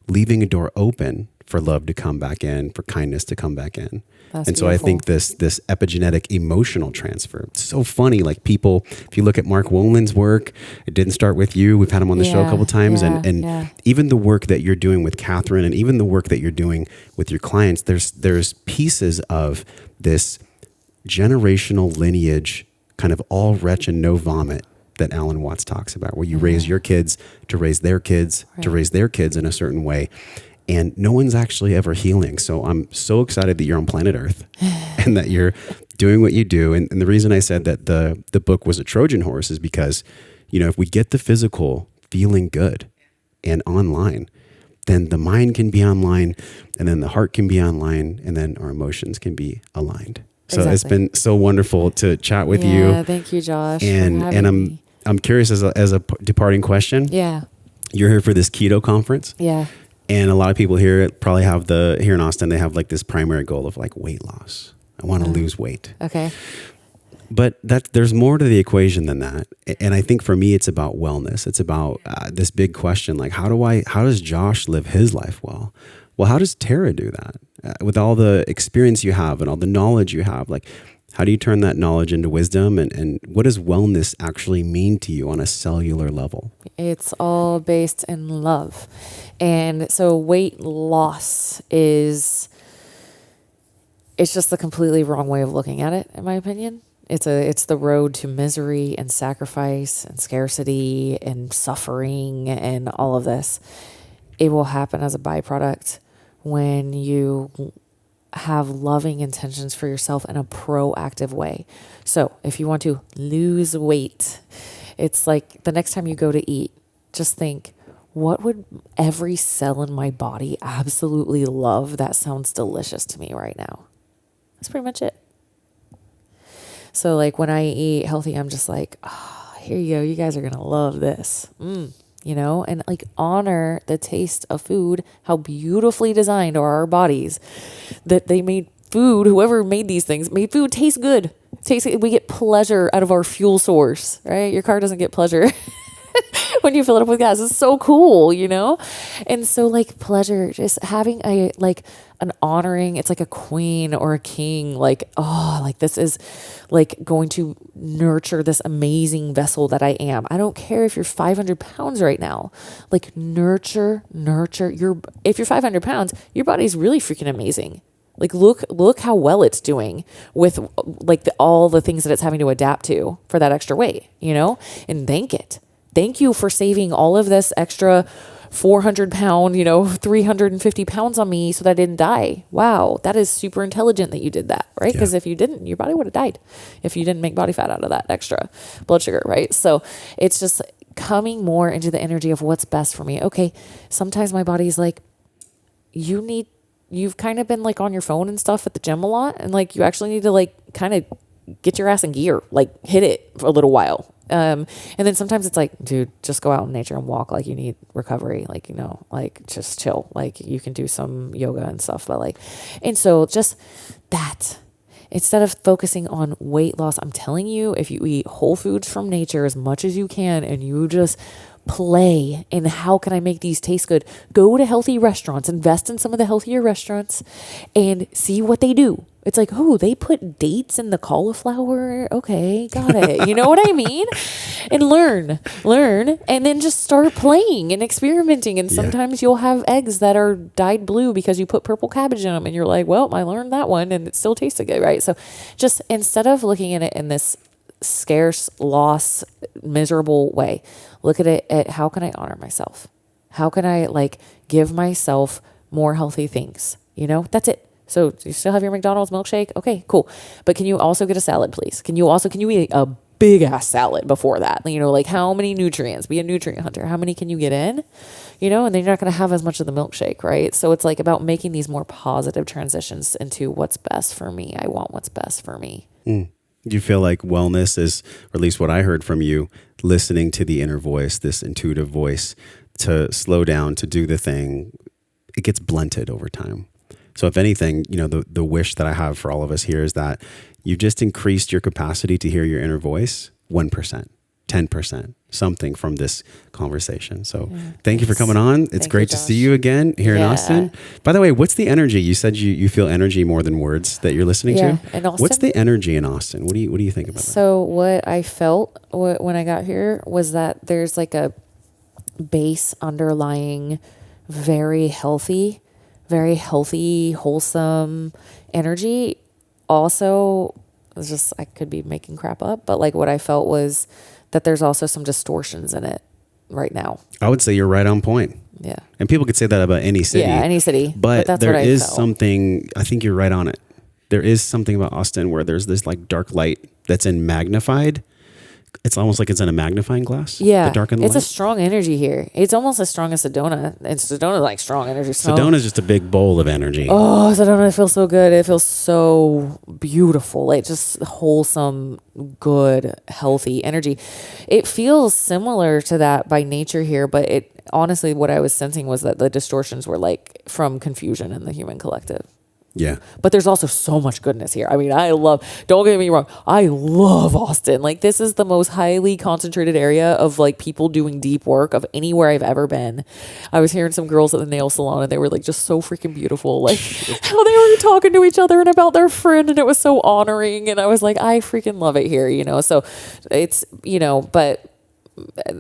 Speaker 1: leaving a door open for love to come back in, for kindness to come back in.
Speaker 2: That's
Speaker 1: and
Speaker 2: beautiful.
Speaker 1: so I think this epigenetic emotional transfer, it's so funny. Like people, if you look at Mark Wolin's work, it didn't start with you. We've had him on the show a couple of times. And even the work that you're doing with Catherine, and even the work that you're doing with your clients, there's pieces of this generational lineage, kind of all wretch and no vomit, that Alan Watts talks about, where you raise your kids to raise their kids, to raise their kids in a certain way. And no one's actually ever healing. So I'm so excited that you're on planet Earth and that you're doing what you do. And the reason I said that the book was a Trojan horse is because, you know, if we get the physical feeling good and online, then the mind can be online, and then the heart can be online, and then our emotions can be aligned. So It's been so wonderful to chat with you.
Speaker 2: Yeah, thank you, Josh.
Speaker 1: And I'm curious as a departing question.
Speaker 2: Yeah.
Speaker 1: You're here for this keto conference.
Speaker 2: Yeah.
Speaker 1: And a lot of people here probably have here in Austin, they have like this primary goal of like weight loss. I want to lose weight.
Speaker 2: Okay.
Speaker 1: But there's more to the equation than that. And I think for me, it's about wellness. It's about this big question, like how does Josh live his life well? Well, how does Tara do that? With all the experience you have and all the knowledge you have, like how do you turn that knowledge into wisdom? And what does wellness actually mean to you on a cellular level?
Speaker 2: It's all based in love. And so weight loss it's just the completely wrong way of looking at it, in my opinion. It's the road to misery and sacrifice and scarcity and suffering and all of this. It will happen as a byproduct when you have loving intentions for yourself in a proactive way. So if you want to lose weight, it's like the next time you go to eat, just think, what would every cell in my body absolutely love? That sounds delicious to me right now. That's pretty much it. So like when I eat healthy, I'm just like, here you go. You guys are going to love this. You know, and like honor the taste of food, how beautifully designed are our bodies, that they made food, whoever made these things, made food taste good. We get pleasure out of our fuel source, right? Your car doesn't get pleasure when you fill it up with gas. It's so cool, you know? And so like pleasure, just having an honoring, it's like a queen or a king, like, like this is like going to nurture this amazing vessel that I am. I don't care if you're 500 pounds right now, like nurture if you're 500 pounds, your body's really freaking amazing. Like look how well it's doing with like all the things that it's having to adapt to for that extra weight, you know, and thank you for saving all of this extra 400 pound, 350 pounds on me so that I didn't die. Wow. That is super intelligent that you did that, right? Because if you didn't, your body would have died if you didn't make body fat out of that extra blood sugar, right? So it's just coming more into the energy of what's best for me. Okay. Sometimes my body's like, you've kind of been like on your phone and stuff at the gym a lot. And like, you actually need to like kind of get your ass in gear, like hit it for a little while. And then sometimes it's like, dude, just go out in nature and walk. Like you need recovery, like, like just chill. Like you can do some yoga and stuff, but like, and so just that instead of focusing on weight loss, I'm telling you, if you eat whole foods from nature as much as you can, and you just play in how can I make these taste good, go to healthy restaurants, invest in some of the healthier restaurants and see what they do. It's like, oh, they put dates in the cauliflower. Okay, got it. You know what I mean? And learn, and then just start playing and experimenting. And sometimes you'll have eggs that are dyed blue because you put purple cabbage in them. And you're like, well, I learned that one and it still tasted good, right? So just instead of looking at it in this scarce, loss, miserable way, look at it at how can I honor myself? How can I like give myself more healthy things? That's it. So do you still have your McDonald's milkshake? Okay, cool. But can you also get a salad, please? Can you eat a big ass salad before that? Like how many nutrients? Be a nutrient hunter. How many can you get in? And then you're not going to have as much of the milkshake, right? So it's like about making these more positive transitions into what's best for me. I want what's best for me.
Speaker 1: Do you feel like wellness is, or at least what I heard from you, listening to the inner voice, this intuitive voice, to slow down, to do the thing, it gets blunted over time. So if anything, the wish that I have for all of us here is that you've just increased your capacity to hear your inner voice 1%, 10%, something from this conversation. So thank you for coming on. It's great to see you again here in Austin. By the way, what's the energy? You said you feel energy more than words that you're listening to.
Speaker 2: In Austin?
Speaker 1: What's the energy in Austin? What do you think about that?
Speaker 2: So what I felt when I got here was that there's like a base underlying very healthy, wholesome energy. Also, it's just, I could be making crap up, but like what I felt was that there's also some distortions in it right now.
Speaker 1: I would say you're right on point.
Speaker 2: Yeah.
Speaker 1: And people could say that about any city.
Speaker 2: Yeah, any city.
Speaker 1: But
Speaker 2: that's
Speaker 1: there
Speaker 2: what
Speaker 1: is
Speaker 2: I felt.
Speaker 1: something, I think you're right on it. There is something about Austin where there's this like dark light that's in magnified. It's almost like it's in a magnifying glass.
Speaker 2: Yeah.
Speaker 1: The dark and the
Speaker 2: it's
Speaker 1: light.
Speaker 2: a strong energy here. It's almost as strong as Sedona. And Sedona's like strong energy.
Speaker 1: Sedona's just a big bowl of energy.
Speaker 2: Oh, Sedona feels so good. It feels so beautiful. Like just wholesome, good, healthy energy. It feels similar to that by nature here, but it honestly, what I was sensing was that the distortions were like from confusion in the human collective.
Speaker 1: Yeah.
Speaker 2: But there's also so much goodness here. I mean, don't get me wrong, I love Austin. Like, this is the most highly concentrated area of like people doing deep work of anywhere I've ever been. I was hearing some girls at the nail salon and they were like just so freaking beautiful. Like how they were talking to each other and about their friend, and it was so honoring. And I was like, I freaking love it here, So it's, but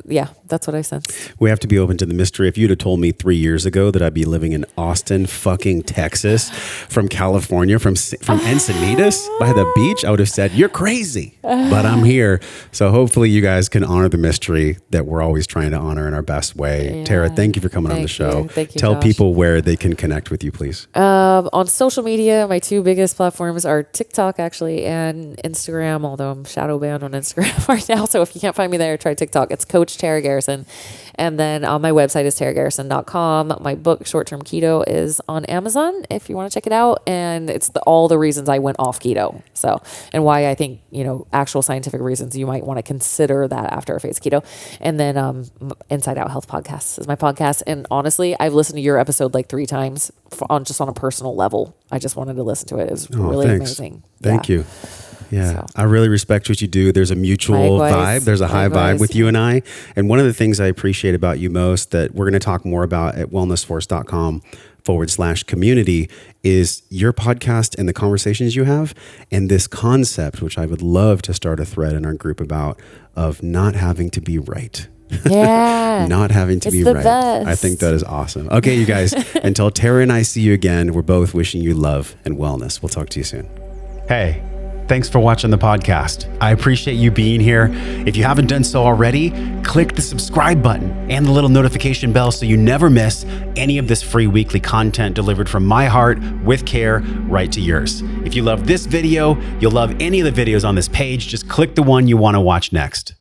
Speaker 2: yeah, that's what I sense.
Speaker 1: We have to be open to the mystery. If you'd have told me 3 years ago that I'd be living in Austin, fucking Texas, from California, from Encinitas by the beach, I would have said, you're crazy. But I'm here. So hopefully you guys can honor the mystery that we're always trying to honor in our best way. Yeah. Tara, thank you for coming on the show.
Speaker 2: Thank you,
Speaker 1: Tell
Speaker 2: Josh.
Speaker 1: people where they can connect with you, please.
Speaker 2: On social media, my two biggest platforms are TikTok, actually, and Instagram, although I'm shadow banned on Instagram right now. So if you can't find me there, try TikTok. It's Coach Tara Garrison. And then my website is taragarrison.com. My book, Short Term Keto, is on Amazon if you want to check it out. And it's all the reasons I went off keto. So, and why I think, actual scientific reasons you might want to consider that after a phase of keto. And then Inside Out Health Podcast is my podcast. And honestly, I've listened to your episode like 3 times on a personal level. I just wanted to listen to it. It was really amazing.
Speaker 1: Thank you. Yeah, so. I really respect what you do. There's a mutual vibe. There's a high vibe with you and I. And one of the things I appreciate about you most that we're going to talk more about at wellnessforce.com/community is your podcast and the conversations you have, and this concept, which I would love to start a thread in our group about, of not having to be right.
Speaker 2: Yeah.
Speaker 1: Not having to be right.
Speaker 2: Best.
Speaker 1: I think that is awesome. Okay, you guys, until Tara and I see you again, we're both wishing you love and wellness. We'll talk to you soon. Hey. Thanks for watching the podcast. I appreciate you being here. If you haven't done so already, click the subscribe button and the little notification bell so you never miss any of this free weekly content delivered from my heart with care right to yours. If you love this video, you'll love any of the videos on this page. Just click the one you want to watch next.